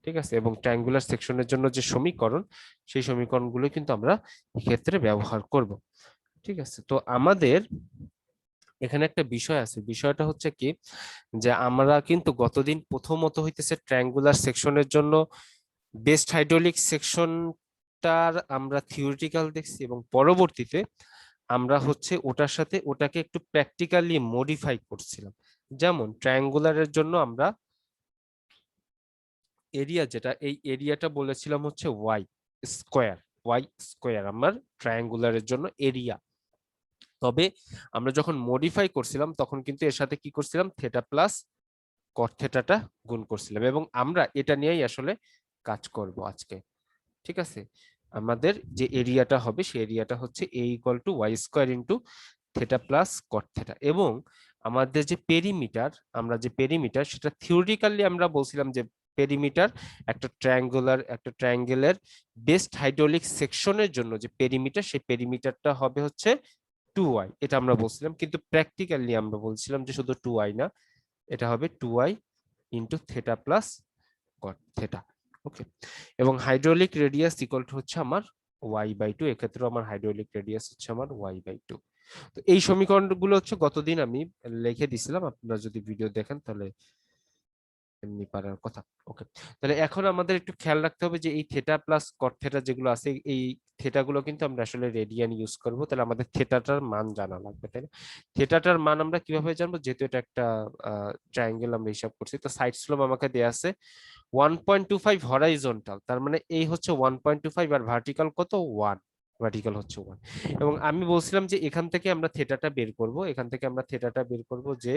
Speaker 1: ঠিক আছে, এবং ট্রায়াঙ্গুলার সেকশনের জন্য যে সমীকরণ, সেই সমীকরণগুলো কিন্তু আমরা এক্ষেত্রে ব্যবহার করব। ঠিক আছে, তো আমাদের এখানে একটা বিষয় আছে, বিষয়টা হচ্ছে কি, যে আমরা কিন্তু গতদিন প্রথমত হইতেছে ট্রায়াঙ্গুলার সেকশনের জন্য বেস্ট হাইড্রোলিক সেকশনটার আমরা থিওরিটিক্যাল দেখছি, এবং পরবর্তীতে আমরা হচ্ছে ওটার সাথে ওটাকে একটু প্র্যাকটিক্যালি মডিফাই করছিলাম। যেমন ট্রায়াঙ্গুলারের জন্য আমরা এরিয়া, যেটা এই এরিয়াটা বলেছিলাম হচ্ছে স্কোয়ার ওয়াই স্কোয়ার আমার ট্রায়াঙ্গুলারের জন্য এরিয়া। তবে আমরা যখন মডিফাই করছিলাম তখন কিন্তু এর সাথে কি করছিলাম, থেটা প্লাস কট থেটাটা গুণ করছিলাম, এবং আমরা এটা নিয়েই আসলে কাজ করব আজকে। ঠিক আছে, আমাদের যে এরিয়াটা হবে সেই এরিয়াটা হচ্ছে a equal to y square into theta plus cot theta. এবং আমাদের যে পেরিমিটার, আমরা যে পেরিমিটার সেটা থিওরিটিক্যালি আমরা বলছিলাম যে পেরিমিটার একটা ট্রায়াঙ্গেলের বেস্ট হাইড্রোলিক সেকশনের জন্য যে পেরিমিটার, সেই পেরিমিটারটা হবে হচ্ছে 2y, এটা আমরা বলছিলাম। কিন্তু প্র্যাকটিক্যালি আমরা বলছিলাম যে শুধু 2y না, এটা হবে 2y into theta plus cot theta. Okay, এবং হাইড্রোলিক রেডিয়াস ইকুয়াল টু হচ্ছে আমার y/2, এক্ষেত্রে আমার হাইড্রোলিক রেডিয়াস হচ্ছে আমার y/2। তো এই সমীকরণগুলো হচ্ছে গতদিন আমি লিখে দিছিলাম, আপনারা যদি ভিডিও দেখেন তাহলে এমনি পারার কথা। ওকে, তাহলে এখন আমাদের একটু খেয়াল রাখতে হবে যে এই থেটা প্লাস কট থেটা যেগুলো আছে, এই থেটা গুলো কিন্তু আমরা আসলে রেডিয়ান ইউজ করব, তাহলে আমাদের থেটাটার মান জানা লাগবে, তাই না? থেটাটার মান আমরা কিভাবে জানবো, যেহেতু এটা একটা ট্রায়াঙ্গেল আমরা হিসাব করছি, তো সাইড স্লোপ আমাকে দেয়া আছে 1.25 হরাইজন্টাল, তার মানে এই হচ্ছে 1.25, আর ভার্টিক্যাল কত 1, ভার্টিক্যাল হচ্ছে 1। এবং আমি বলছিলাম যে এখান থেকে আমরা থেটাটা বের করব, এখান থেকে আমরা থেটাটা বের করব যে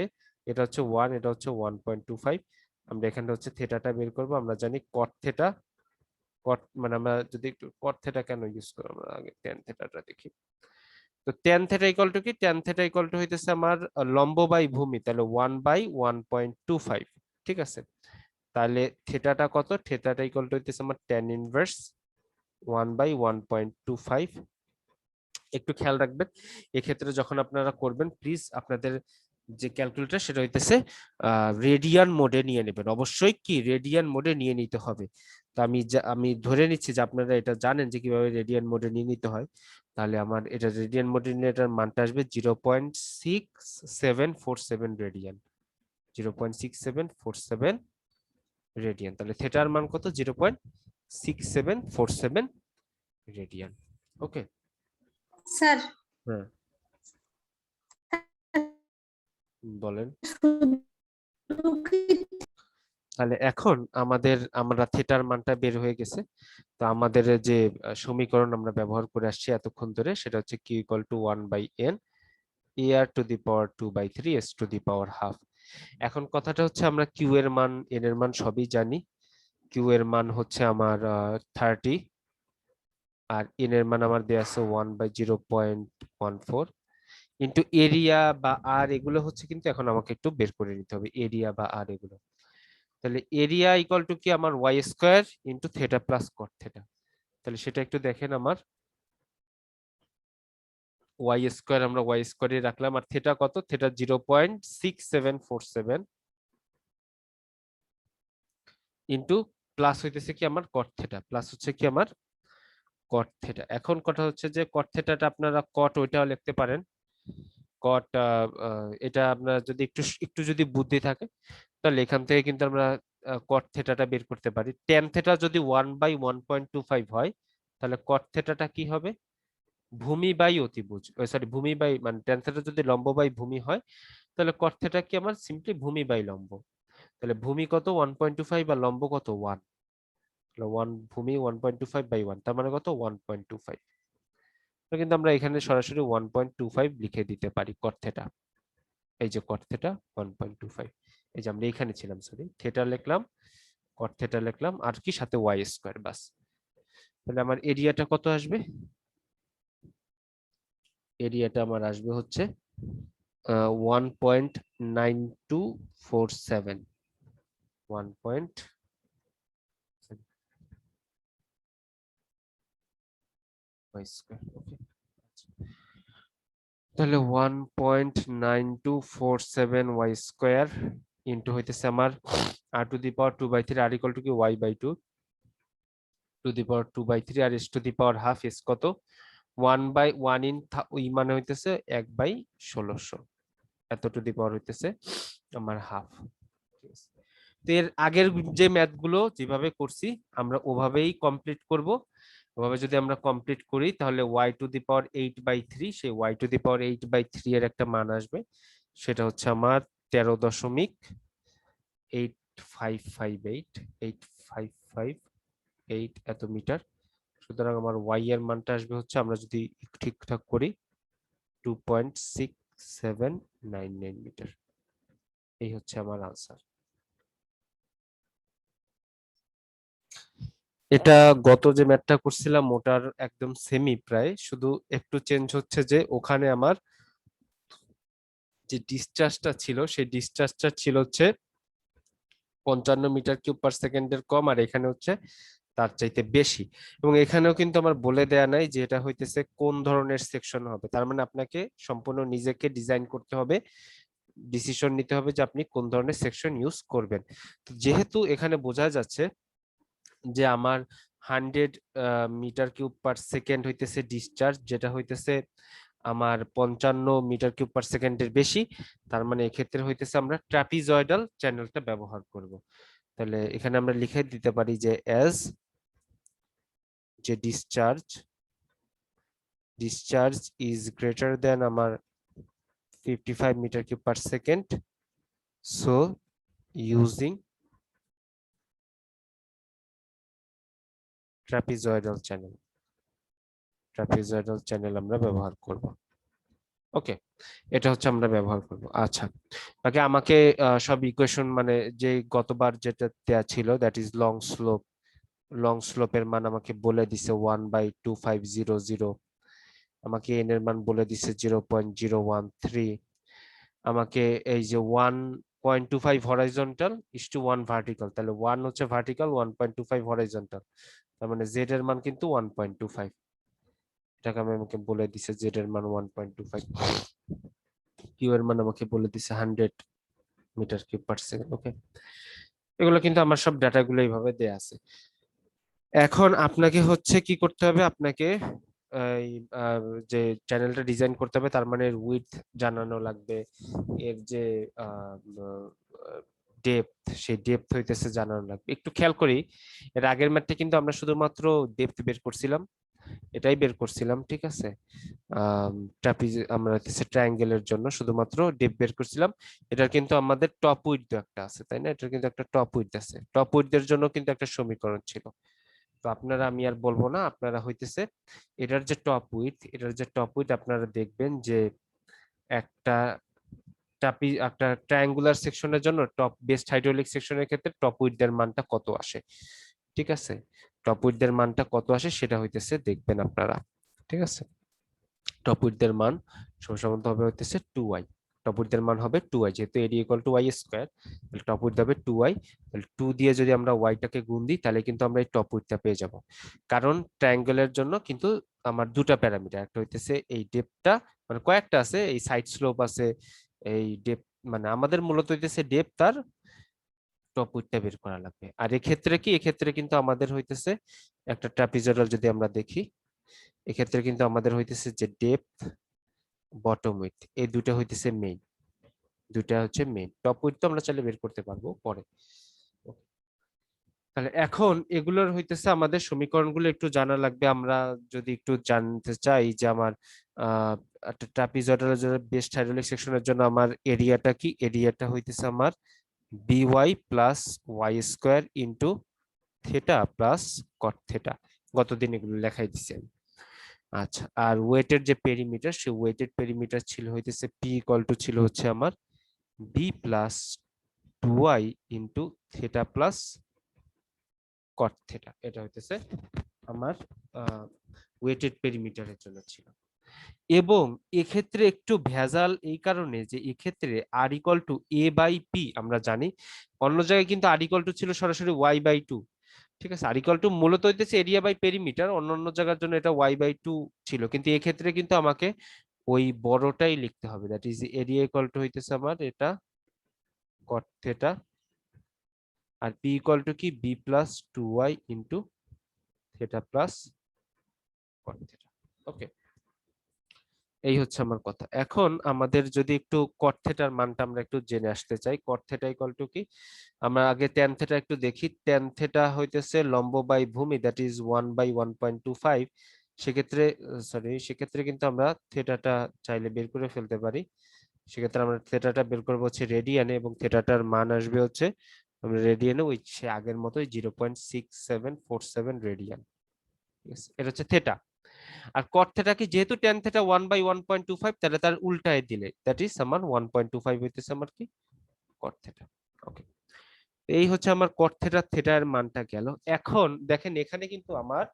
Speaker 1: এটা হচ্ছে 1, এটা হচ্ছে 1.25, আমরা এখানটা হচ্ছে থেটাটা বের করব। আমরা জানি কট থেটা, কট মানে আমরা যদি একটু কট থেটা কেন ইউজ করব, আমরা আগে ট্যান থেটাটা দেখি। তো ট্যান থেটা ইকুয়াল টু কি, ট্যান থেটা ইকুয়াল টু হইতেছে আমার লম্ব বাই ভূমি, তাহলে 1/1.25। ঠিক আছে, তাহলে থেটাটা কত, থেটাটা ইকুয়াল টু হইতেছে আমার ট্যান ইনভার্স 1/1.25। একটু খেয়াল রাখবেন এক্ষেত্রে যখন আপনারা করবেন, প্লিজ আপনাদের যে ক্যালকুলেটর সেটা হইতেছে রেডিয়ান মোডে নিয়ে নেবেন, অবশ্যই কি রেডিয়ান মোডে নিয়ে নিতে হবে। তো আমি ধরে নিচ্ছি যে আপনারা এটা জানেন যে কিভাবে রেডিয়ান মোডে নিয়ে নিতে হয়। তাহলে আমার এটা রেডিয়ান মোডে নিয়ে এটার মানটা আসবে 0.6747 রেডিয়ান, 0.6747 রেডিয়ান। তাহলে থেটার মান কত, 0.6747 রেডিয়ান। ওকে,
Speaker 2: স্যার
Speaker 1: হ্যাঁ বলেন। তাহলে এখন আমরা থেটার মানটা বের হয়ে গেছে। তো আমাদের যে সমীকরণ আমরা ব্যবহার করে আসছি এতক্ষণ ধরে, সেটা হচ্ছে q equal to 1/n ar two the power 2/3 s to the power half. এখন কথাটা হচ্ছে আমরা q এর মান, n এর মান সবই জানি। q এর মান হচ্ছে আমার 30, আর n এর মান আমার দেয়া আছে 1/0.14 ইন্টু এরিয়া বা আর, এগুলো হচ্ছে কিন্তু এখন আমাকে একটু বের করে নিতে হবে এরিয়া বা আর এগুলো। তাহলে এরিয়া ইকুয়াল টু কি আমার y square into theta plus cot theta. তাহলে সেটা একটু দেখেন, আমার ওয়াই স্কোয়ার আমরা ওয়াই স্কোয়ারে রাখলাম, আর থেটা কত, থেটা 0.6747 ইন্টু প্লাস হইতেছে কি আমার কট থেটা, প্লাস হচ্ছে কি আমার কট থেটা। এখন কথা হচ্ছে যে কট থেটাটা আপনারা কট ওইটাও লিখতে পারেন, কট এটা আপনার যদি একটু একটু যদি বুদ্ধি থাকে তাহলে এখান থেকে কিন্তু আমরা কট থেটাটা বের করতে পারি। ট্যান থেটা যদি 1/1.25 হয়, তাহলে কট থেটাটা কি হবে, ভূমি বাই অতিভুজ, সরি ভূমি বাই, মানে ট্যান থেটা যদি লম্ব বাই ভূমি হয়, তাহলে কট থেটা কি আমার সিম্পলি ভূমি বাই লম্ব। তাহলে ভূমি কত 1.25 আর লম্ব কত 1, তাহলে 1 ভূমি 1.25/1, তার মানে কত 1.25। কিন্তু আমরা এখানে সরাসরি 1.25 লিখে দিতে পারি কট থেটা। এই যে কট থেটা 1.25, এই যে আমরা এখানে ছিলাম, সরি থেটা লিখলাম, কট থেটা লিখলাম, আর কি সাথে ওয়াই স্কোয়ার, বাস। তাহলে আমার এরিয়াটা কত আসবে, এরিয়াটা আমার আসবে হচ্ছে 1.9247, 1. Y square. ওকে, তাহলে 1.9247 ওয়াই স্কয়ার ইন্টু হইতেছে আমার r to the power 2/3, r equal to কি y/2 টু দি পাওয়ার 2/3, আর s to the power half, s কত 1/1 ইন ওই মানে হইতেছে 1/1600, এত টু দি পাওয়ার হইতেছে আমার হাফ। এর আগের যে ম্যাথ গুলো যেভাবে করছি আমরা ওভাবেই কমপ্লিট করব। ওভাবে যদি আমরা কমপ্লিট করি তাহলে y টু দি পাওয়ার 8/3, সেই y টু দি পাওয়ার 8/3 এর একটা মান আসবে, সেটা হচ্ছে আমার 13.8558 এত মিটার। সুতরাং আমার y এর মানটা আসবে হচ্ছে, আমরা যদি ঠিকঠাক করি, 2.6799 মিটার। এই হচ্ছে আমার আনসার। এটা গত যে ম্যাথটা করছিলাম ওটার একদম সেমি প্রায়, শুধু একটু চেঞ্জ হচ্ছে যে ওখানে আমার যে ডিসচার্জটা ছিল সেই ডিসচার্জটা ছিল হচ্ছে 55 মিটার কিউব পার সেকেন্ডের কম, আর এখানে হচ্ছে তার চাইতে বেশি। এবং এখানেও কিন্তু আমার বলে দেয়া নাই যে এটা হইতেছে কোন ধরনের সেকশন হবে, তার মানে আপনাকে সম্পূর্ণ নিজেকে ডিজাইন করতে হবে, ডিসিশন নিতে হবে যে আপনি কোন ধরনের সেকশন ইউজ করবেন। তো যেহেতু এখানে বোঝা যাচ্ছে যে আমার 100 মিটার কিউব পার সেকেন্ড হইতেছে ডিসচার্জ, যেটা হইতেছে আমার 55 মিটার কিউব পার সেকেন্ডের বেশি, তার মানে এক্ষেত্রে হইতেছে আমরা ট্রাপিজয়েডাল চ্যানেলটা ব্যবহার করব। তাহলে এখানে আমরা লিখে দিতে পারি যে অ্যাজ যে ডিসচার্জ ইজ গ্রেটার দেন আমার 55 metre cube per second, so using trapezoidal channel আমরা ব্যবহার করব। ওকে, এটা হচ্ছে আমরা ব্যবহার করব। আচ্ছা, বাকি আমাকে সব ইকুয়েশন মানে যে গতবার যেটা দেয়া ছিল, দ্যাট ইজ লং স্লোপের মান আমাকে বলে দিছে 1/2500, আমাকে এন এর মান বলে দিছে 0.013, আমাকে এই যে 1.25 হরাইজন্টাল ইস টু 1 ভার্টিক্যাল, তাহলে 1 হচ্ছে ভার্টিক্যাল, 1.25 হরাইজন্টাল, তার মানে জেড এর মান কিন্তু 1.25, এটাকে আমাকে বলে দিছে জেড এর মান 1.25, কিউ এর মান আমাকে বলে দিছে 100 মিটার কিউব পার সেকেন্ড। ওকে, এগুলো কিন্তু আমার সব ডাটাগুলো এইভাবে দেয়া আছে। এখন আপনাকে হচ্ছে কি করতে হবে, আপনাকে এই যে চ্যানেলটা ডিজাইন করতে হবে, তার মানে এর উইডথ জানানো লাগবে, এর যে ডেপথ, সেই ডেপথ হইতেছে জানানো লাগবে। একটু খেয়াল করি, এর আগের ম্যাথটা কিন্তু আমরা শুধুমাত্র ডেপথ বের করছিলাম, এটাই বের করছিলাম, ঠিক আছে। ট্রাপিজ আমরা হচ্ছে ট্রায়াঙ্গেলের জন্য শুধুমাত্র ডেপথ বের করছিলাম। এটার কিন্তু আমাদের টপ উইডথ একটা আছে, তাই না? এটার কিন্তু একটা টপ উইডথ আছে, টপ উইডথের জন্য কিন্তু একটা সমীকরণ ছিল। তো আপনারা, আমি আর বলবো না, আপনারা হইতেছে এটার যে টপ উইডথ আপনারা দেখবেন যে একটা একটা ট্রায়াঙ্গুলার সেকশনের জন্য টপ বেস্ট হাইড্রোলিক সেকশনের ক্ষেত্রে টপ উইডথের মানটা কত আসে, ঠিক আছে। টপ উইডথের মানটা কত আসে সেটা হইতেছে দেখবেন আপনারা, ঠিক আছে। টপ উইডথের মান সমান হবে হইতেছে 2y, টপ উইডথের মান হবে 2y, যেহেতু এডি ইকুয়াল টু y স্কয়ার, তাহলে টপ উইডথ হবে 2y, তাহলে 2 দিয়ে যদি আমরা y টাকে গুণ দিই তাহলে কিন্তু আমরা এই টপ উইডথটা পেয়ে যাব। কারণ ট্রায়াঙ্গেলের জন্য কিন্তু আমার দুটা প্যারামিটার, একটা হইতেছে এই ডেপথটা, মানে কয়েকটা আছে, এই সাইড স্লোপ আছে, এই ডেপথ, মানে আমাদের মূলত হইতেছে ডেপথ আর টপ উইডথটা বের করা লাগবে। আর এক্ষেত্রে কি, এক্ষেত্রে কিন্তু আমাদের হইতেছে একটা ট্রাপিজয়েডাল যদি আমরা দেখি, এক্ষেত্রে কিন্তু আমাদের হইতেছে যে ডেপথ বটম উইডথ এই দুটো হইতেছে মেইন, দুটা হচ্ছে মেইন। টপ উইডথ তো আমরা চাইলে বের করতে পারবো পরে। তাহলে এখন এগুলোর হইতেছে আমাদের সমীকরণগুলো একটু জানা লাগবে। আমরা যদি একটু জানতে চাই যে আমার একটা ট্রাপিজয়েডালের জন্য বেস্ট হাইড্রোলিক সেকশনের জন্য আমার এরিয়াটা কি, এরিয়াটা হইতেছে আমার by plus y square into theta plus cot theta, গতদিন এগুলো লেখাই দিছি। আচ্ছা, আর ওয়েটের যে পেরিমিটার, সেই ওয়েটেড পেরিমিটার ছিল হইতেছে পি ইকুয়াল টু ছিল হচ্ছে আমার B plus 2y into theta plus cot theta, এটা হইতেছে আমার ওয়েটেড পেরিমিটারের জন্য ছিল। এবং এক্ষেত্রে একটু ভেজাল এই কারণে যে এক্ষেত্রে R equal to a by P আমরা জানি, অন্য জায়গায় কিন্তু আর ইকুয়াল টু ছিল সরাসরি y বাই 2, ঠিক আছে, আর ইকুয়াল টু মূলত হইতেছে এরিয়া বাই পেরিমিটার, অন্যান্য জায়গার জন্য এটা ওয়াই বাই টু ছিল, কিন্তু এক্ষেত্রে কিন্তু আমাকে ওই বড়টাই লিখতে হবে, that is area equal to হইতেছে আমার এটা কট থেটা, আর পি ইকুয়াল টু কি B plus two y into theta plus cot theta. Okay, এই হচ্ছে আমার কথা। এখন আমাদের যদি একটু কট থেটার মানটা আমরা একটু জেনে আসতে চাই, কট থেটা ইকুয়াল টু কি, আমরা আগে ট্যান থেটা একটু দেখি। ট্যান থেটা হইতেছে লম্ব বাই ভূমি, দ্যাট ইজ 1/1.25। সেক্ষেত্রে সেক্ষেত্রে কিন্তু আমরা থেটাটা চাইলে বের করে ফেলতে পারি। সেক্ষেত্রে আমরা থেটাটা বের করবো হচ্ছে রেডিয়ানে, এবং থেটাটার মান আসবে হচ্ছে আমরা রেডিয়ানে ওই সে আগের মতোই 0.6747 রেডিয়ান। ঠিক আছে, এটা হচ্ছে থেটা। আর কট থেটা কি, যেহেতু ট্যান থেটা 1/1.25, তাহলে তার উল্টায় দিলে দ্যাট ইজ আমার 1.25 হইতেছে আমার কি কট থেটা। ওকে, এই হচ্ছে আমার কট থেটা, থেটার মানটা গেল। এখন দেখেন এখানে কিন্তু আমার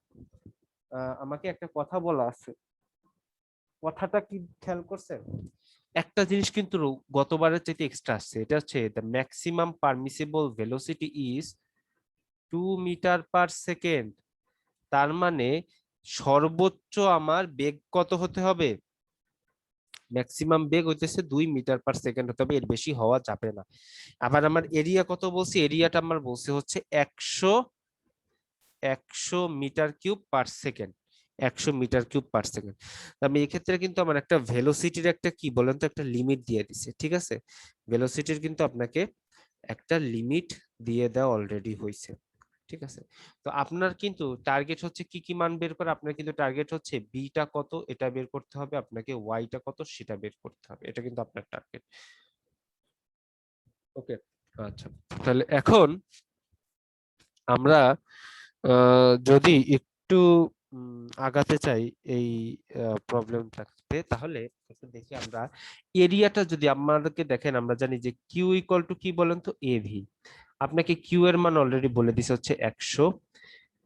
Speaker 1: আমাকে একটা কথা বলা আছে, কথাটা কি খেয়াল করছেন? একটা জিনিস কিন্তু গতবারের চাইতে এক্সট্রা আসছে, এটা হচ্ছে the maximum permissible velocity is 2 metre per second. তার মানে সর্বোচ্চ আমার বেগ কত হতে হবে? ম্যাক্সিমাম বেগ হইতেছে 2 মিটার পার সেকেন্ড হতে হবে, এর বেশি হওয়া যাবে না। আবার আমার এরিয়া কত বলছি, এরিয়াটা আমার বলছে হচ্ছে 100 metre cube per second, 100 metre cube per second. আমি এক্ষেত্রে কিন্তু আমার একটা ভেলোসিটির একটা কি বলেন তো একটা লিমিট দিয়ে দিছে। ঠিক আছে, ভেলোসিটির কিন্তু আপনাকে একটা লিমিট দিয়ে দেওয়া অলরেডি হয়েছে। ঠিক আছে, তো আপনার কিন্তু টার্গেট হচ্ছে কি কি মান বের করা, আপনার কিন্তু টার্গেট হচ্ছে বিটা কত এটা বের করতে হবে, আপনাকে ওয়াইটা কত সেটা বের করতে হবে, এটা কিন্তু আপনার টার্গেট। ওকে, আচ্ছা, তাহলে এখন আমরা যদি একটু আগাতে চাই এই প্রবলেমটাতে, তাহলে একটু দেখি আমরা এরিয়াটা যদি আমাদেরকে দেখেন, আমরা জানি যে কিউ ইকুয়াল টু কি বলেন তো এভি। আপনাকে কিউ এর মান অলরেডি বলে দিছে হচ্ছে 100,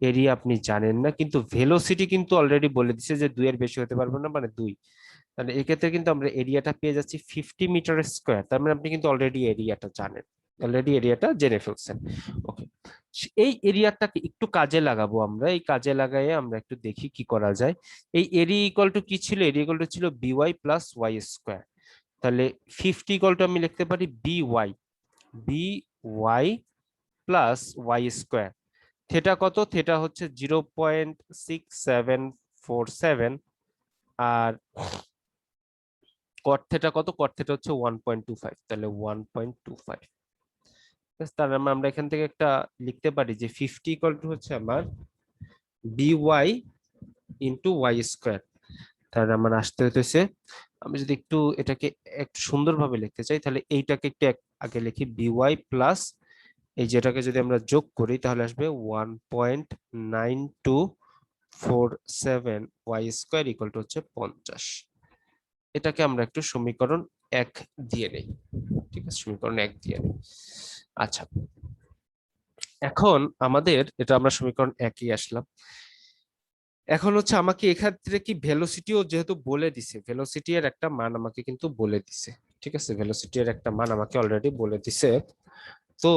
Speaker 1: এরিয়া আপনি জানেন না, কিন্তু ভেলোসিটি কিন্তু অলরেডি বলে দিছে যে 2 এর বেশি হতে পারবে না, মানে 2। তাহলে এক্ষেত্রে কিন্তু আমরা এরিয়াটা পেয়ে যাচ্ছি 50 মিটার স্কোয়ার, তার মানে আপনি কিন্তু অলরেডি এরিয়াটা জানেন, অলরেডি এরিয়াটা জেনে ফেলছেন। ওকে, এই এরিয়াটাকে একটু কাজে লাগাবো আমরা, এই কাজে লাগাই আমরা একটু দেখি কি করা যায়। এই এরিয়া ইকুয়াল টু কি ছিল, এরিয়া ইকুয়াল টু ছিল বিওয়াই প্লাস ওয়াই স্কোয়ার। তাহলে 50 ইকুয়াল টু আমি লিখতে পারি b y plus y square. Theta কত, থেটা হচ্ছে 0.6747, আর কট থেটা কত, কট থেটা হচ্ছে 1.25, তাহলে 1.25। তার মানে আমরা এখান থেকে একটা লিখতে পারি যে 50 ইকুয়াল টু হচ্ছে আমার বিওয়াই ইন্টু ওয়াই স্কোয়ার। তাহলে আমার আসতে হতেছে, আমি যদি একটু এটাকে একটু সুন্দরভাবে লিখতে চাই, তাহলে এইটাকে একটু আগে লিখি বিওয়াই প্লাস এই যেটাকে যদি আমরা যোগ করি তাহলে আসবে 1.9247 ওয়াই স্কোয়ার ইকুয়াল টু হচ্ছে 50। এটাকে আমরা একটু সমীকরণ 1 দিয়ে নেই। ঠিক আছে, সমীকরণ 1 দিয়ে নেই। আচ্ছা, এখন আমাদের এটা আমরা সমীকরণ 1-ই আসলাম। এখন হচ্ছে আমাকে এক্ষেত্রে কি ভেলোসিটিও যেহেতু বলে দিছে, ভেলোসিটি এর একটা মান আমাকে কিন্তু বলে দিছে। ঠিক আছে, ভেলোসিটি এর একটা মান আমাকে অলরেডি বলে দিছে। তো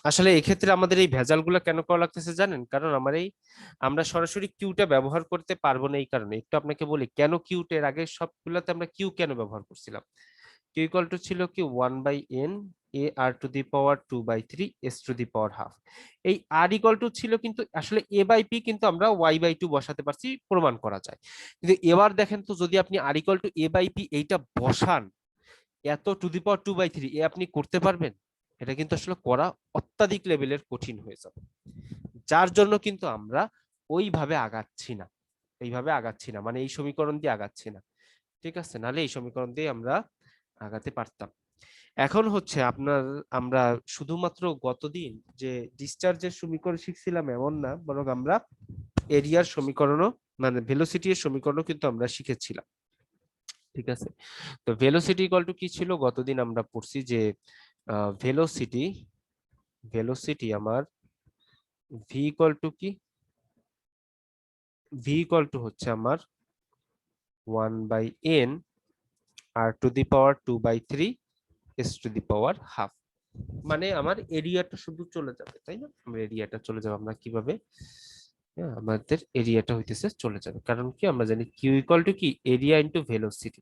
Speaker 1: আসলে এক্ষেত্রে আমাদের এই ভেজালগুলো কেন করা লাগতেছে জানেন? কারণ আমরা সরাসরি কিউটা ব্যবহার করতে পারবো না, এই কারণে একটু আপনাকে বলি কেন কিউটা, এর আগে সবগুলোতে আমরা কিউ কেন ব্যবহার করছিলাম। কিউ ইকুয়াল টু ছিল কি 1/n A R to the power 2/3 S to the power half. এই আর ইকুয়াল টু ছিল কিন্তু আসলে এ বাই পি, কিন্তু আমরা ওয়াই বাই টু বসাতে পারছি, প্রমাণ করা যায়। কিন্তু এবার দেখেন তো, যদি আপনি r equal to a by p এইটা বসান, এত টু দি পাওয়ার 2/3 এ আপনি করতে পারবেন? এটা কিন্তু আসলে করা অত্যাধিক লেভেলের কঠিন হয়ে যাবে, যার জন্য কিন্তু আমরা ওইভাবে আগাচ্ছি না, এইভাবে আগাচ্ছি না, মানে এই সমীকরণ দিয়ে আগাচ্ছি না। ঠিক আছে, নাহলে এই সমীকরণ দিয়ে আমরা আগাতে পারতাম। এখন হচ্ছে আপনার আমরা শুধুমাত্র গতদিন যে ডিসচার্জের সমীকরণ শিখছিলাম এমন না, বরং আমরা এরিয়ার সমীকরণও মানে ভেলোসিটির সমীকরণও কিন্তু আমরা শিখেছিলাম। ঠিক আছে, তো ভেলোসিটি ইকুয়াল টু কি ছিল, গতদিন আমরা পড়ছি যে ভেলোসিটি ভেলোসিটি আমার ভি ইকুয়াল টু কি, ভি ইকুয়াল টু হচ্ছে আমার 1/n r to the power 2/3 S to the power half. মানে আমার এরিয়াটা শুধু চলে যাবে, তাই না? আমার এরিয়াটা চলে যাবে, আমরা কিভাবে, হ্যাঁ, আমাদের এরিয়াটা হইতেছে চলে যাবে, কারণ কি আমরা জানি কিউ ইকুয়াল টু কি এরিয়া ইন্টু ভেলোসিটি।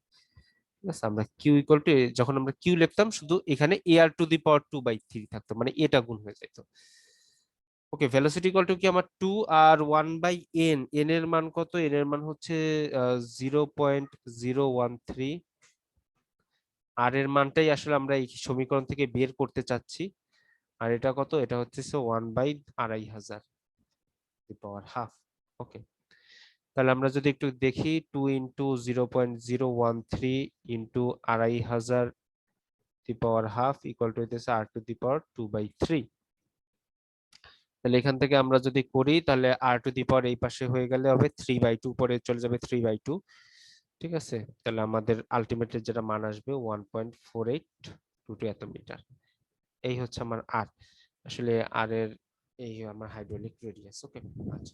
Speaker 1: ঠিক আছে, আমরা কিউ ইকুয়াল টু, যখন আমরা কিউ লিখতাম শুধু এখানে এ আর টু দি পাওয়ার 2/3 থাকতো, মানে এটা গুণ হয়ে যেত। ওকে, ভেলোসিটি ইকুয়াল টু কি আমার 2 আর 1/n, এন এর মান কত? এন এর মান হচ্ছে 0.013। আর এর মানটাই আসলে আমরা এই সমীকরণ থেকে বের করতে চাচ্ছি। আর এটা কত? এটা হচ্ছে 1/2500 পাওয়ার হাফ। ওকে, তাহলে আমরা যদি একটু দেখি, 2 into 0.013 into 2500 the power half equal to হইতেছে আর টু দি পাওয়ার 2/3। তাহলে এখান থেকে আমরা যদি করি তাহলে আর টু দি পাওয়ার এই পাশে হয়ে গেলে হবে 3/2, পরে চলে যাবে 3/2। ঠিক আছে, তাহলে আমাদের আলটিমেটলি যেটা মান আসবে 1.4822 এত মিটার। এই হচ্ছে আমার আর, আসলে আর এর এই আমার হাইড্রোলিক রেডিয়াস। ওকে, আচ্ছা,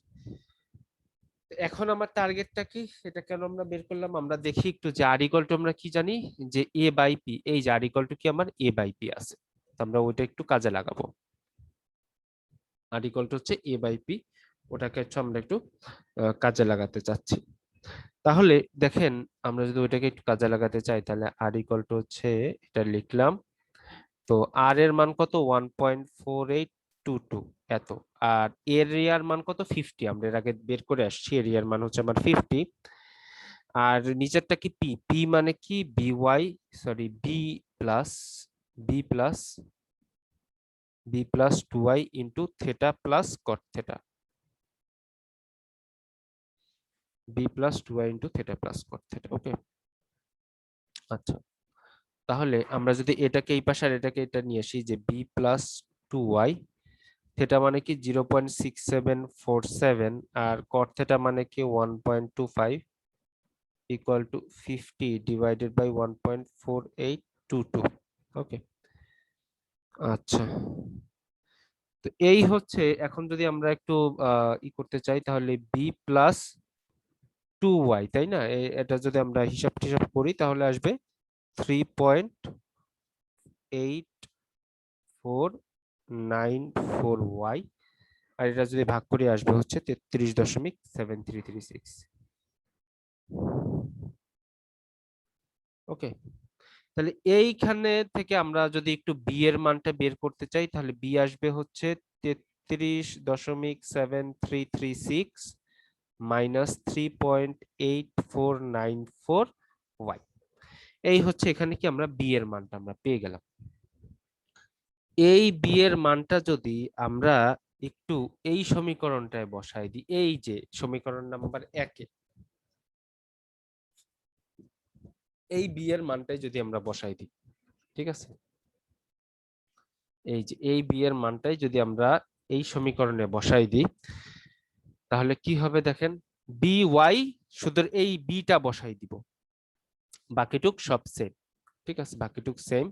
Speaker 1: এখন আমার টার্গেটটা কি, এটা কেন আমরা বের করলাম? আমরা দেখি একটু যে আর ইকুয়াল টু আমরা কি জানি, যে এ বাই পি। এই যে আর ইকুয়াল টু কি আমার এ বাই পি আছে, তো আমরা ওইটা একটু কাজে লাগাবো। আর ইকুয়াল টু হচ্ছে এ বাই পি, ওটাকে হচ্ছে আমরা একটু কাজে লাগাতে চাচ্ছি। তাহলে দেখেন, আমরা যদি ওইটাকে একটু কাজে লাগাতে চাই তাহলে আর ইকুয়াল টু হচ্ছে, এটা লিখলাম, তো আর এর মান কত? 1.4822 এত। আর এরিয়ার মান কত? 50। আমরা এর আগে বের করে আসছি, এরিয়ার মান হচ্ছে আমার 50। আর নিচেরটা কি পি, পি মানে কি b y, sorry b plus 2y into theta plus cot theta, বি+2y into theta plus cot theta. Okay, আচ্ছা, তাহলে আমরা যদি এটাকে এই পাশে আর এটাকে এটা নিয়ে আসি, যে বি+2y, থেটা মানে কি 0.6747, আর কট থেটা মানে কি 1.25 ইকুয়াল টু 50 ডিভাইডেড বাই 1.4822। ওকে, আচ্ছা, তো এই হচ্ছে, এখন যদি আমরা একটু করতে চাই তাহলে বি+2y, তাই না? এটা যদি আমরা হিসাব টিসাব করি তাহলে আসবে 3.8494y, আর এটা যদি ভাগ করে আসবে হচ্ছে 33.7336। ওকে, তাহলে এইখানে থেকে আমরা যদি একটু বি এর মানটা বের করতে চাই তাহলে বি আসবে হচ্ছে 33.7336 মাইনাস 3.8494y। এই হচ্ছে এখানে কি আমরা বি এর মানটা আমরা পেয়ে গেলাম। এই বি এর মানটা যদি আমরা একটু এই সমীকরণটায় বসাই দিই, এই যে সমীকরণ নাম্বার 1-এ, এই বি এর মানটাই যদি আমরা বসাই দিই, ঠিক আছে, এই যে এই বি এর মানটাই যদি আমরা এই সমীকরণে বসাই দিই তাহলে কি হবে দেখেন, বি ওয়াই, শুধু এই বিটা বসাই দিব, বাকিটুক সব সেম। ঠিক আছে, বাকিটুক সেম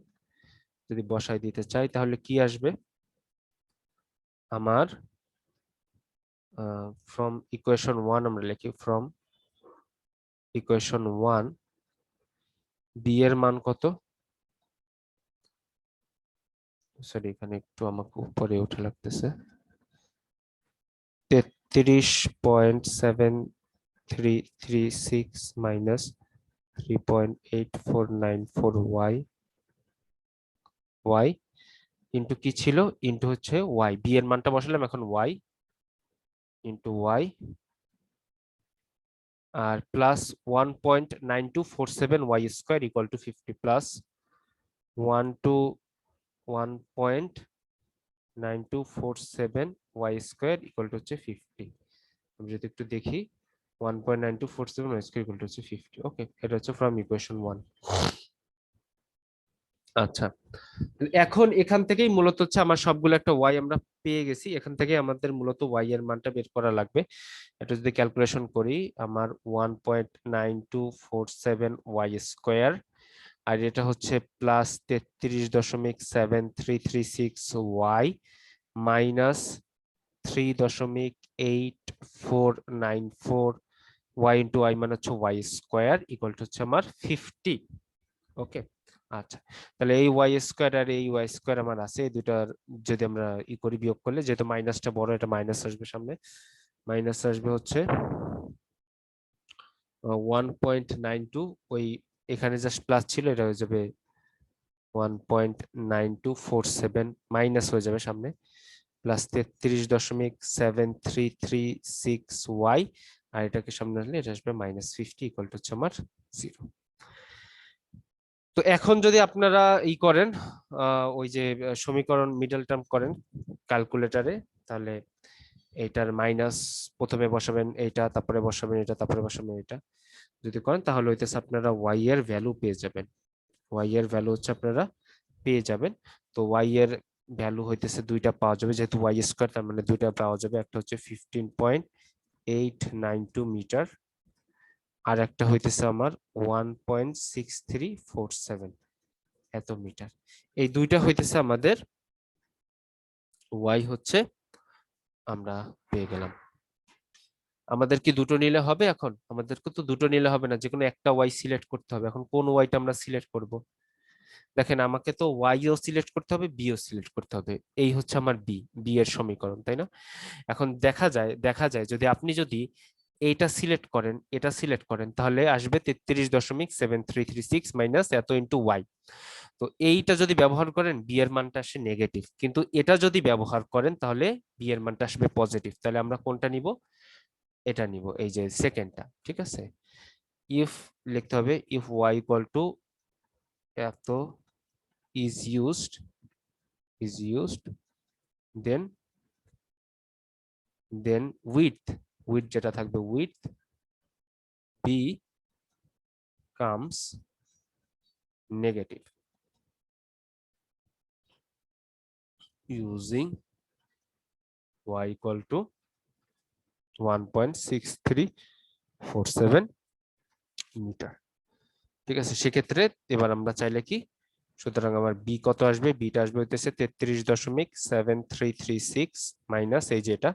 Speaker 1: যদি বসাই দিতে চাই তাহলে কি আসবে আমার, ফ্রম ইকুয়েশন 1 আমরা লিখি, ফ্রম ইকুয়েশন 1 বি এর মান কত, সরি এখানে একটু আমাকে উপরে উঠে লাগতেছে, 33.7336 মাইনাস 3.8494y ইন্টু কি ছিল, ইন্টু হচ্ছে ওয়াই, বি এর মানটা বসালাম, এখন ওয়াই ইন্টু ওয়াই, আর plus 1.9247 y square equal to 50 plus 1.9247 y square equal to হচ্ছে 50। আমি যদি একটু দেখি, 1.9247 ওয়াই স্কোয়ার ইকুয়াল টু হচ্ছে 50। ওকে, এটা হচ্ছে ফ্রম ইকুয়েশন 1। আচ্ছা, এখন এখান থেকেই মূলত হচ্ছে আমার সবগুলো একটা ওয়াই আমরা পেয়ে গেছি, এখান থেকে আমাদের মূলত ওয়াই এর মানটা বের করা লাগবে। এটা যদি ক্যালকুলেশন করি, আমার 1.9247 ওয়াই স্কোয়ার, আর এটা হচ্ছে plus 33.7336 y minus 3.8494 y into y মানে হচ্ছে ওয়াই স্কোয়ার ইকুয়াল টু হচ্ছে আমার 50। ওকে, আচ্ছা, তাহলে এই ওয়াই স্কোয়ার আর এই ওয়াই স্কোয়ার আমার আছে, এই দুটার যদি আমরা ই করি বিয়োগ করলে, যেহেতু মাইনাসটা বড়, এটা মাইনাস আসবে সামনে, মাইনাস আসবে হচ্ছে 1.92, ওই এখানে জাস্ট প্লাস ছিল, এটা হয়ে যাবে 1.9247 মাইনাস হয়ে যাবে সামনে, প্লাস 33.7336 ওয়াই, আর এটাকে সামনে আসলে এটা আসবে -50 ইকুয়াল টু হচ্ছে আমার 0। তো এখন যদি আপনারা ই করেন, ওই যে সমীকরণ মিডল টার্ম করেন ক্যালকুলেটরে, তাহলে এইটার মাইনাস প্রথমে বসাবেন এইটা, তারপরে বসাবেন এটা, তারপরে বসাবেন এটা, যদি করেন তাহলে হইতেছে আপনারা ওয়াই এর ভ্যালু পেয়ে যাবেন। ওয়াই এর ভ্যালু হচ্ছে আপনারা পেয়ে যাবেন। তো ওয়াই এর ভ্যালু হইতেছে দুইটা পাওয়া যাবে, যেহেতু ওয়াই স্কোয়ার, তার মানে দুইটা পাওয়া যাবে, একটা হচ্ছে 15.892 মিটার, আর একটা হইতেছে আমার 1.6347 এত মিটার। এই দুইটা হইতেছে আমাদের ওয়াই হচ্ছে আমরা পেয়ে গেলাম। আমাদের কি দুটো নিলে হবে? এখন আমাদেরকে তো দুটো নিলে হবে না, যে কোনো একটা ওয়াই সিলেক্ট করতে হবে। এখন কোন ওয়াইটা আমরা সিলেক্ট করব? দেখেন, আমাকে তো ওয়াইও সিলেক্ট করতে হবে, বিও সিলেক্ট করতে হবে। এই হচ্ছে আমার বি এর সমীকরণ, তাই না? এখন দেখা যায় যদি এইটা সিলেক্ট করেন, এটা সিলেক্ট করেন, তাহলে আসবে 33.7336 মাইনাস এত ইন্টু ওয়াই। তো এইটা যদি ব্যবহার করেন, বি এর মানটা আসে নেগেটিভ, কিন্তু এটা যদি ব্যবহার করেন তাহলে বি এর মানটা আসবে পজিটিভ। তাহলে আমরা কোনটা নিব? এটা নিব, এই যে সেকেন্ডটা, ঠিক আছে। ইফ লিখতে হবে ইফ ওয়াই ইকুয়াল টু এত is used then width যেটা থাকবে, width becomes negative using y equal to 1.6347 metre. ঠিক আছে, সেক্ষেত্রে এবার আমরা চাইলে কি, সুতরাং আমার বি কত আসবে? বিটা আসবে হইতেছে 33.7336 মাইনাস এই যে এটা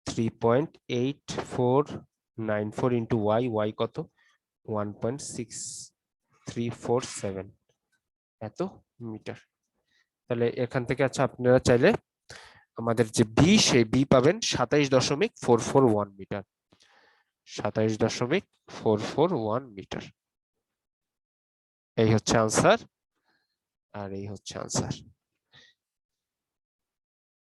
Speaker 1: 3.8494 ইন্টু ওয়াই, ওয়াই কত? 1.6347 এত মিটার। তাহলে এখান থেকে আচ্ছা আপনারা চাইলে আমাদের যে বি, সেই বি পাবেন 27.441 মিটার, 27.441 মিটার। এই হচ্ছে আনসার, আর এই হচ্ছে আনসার।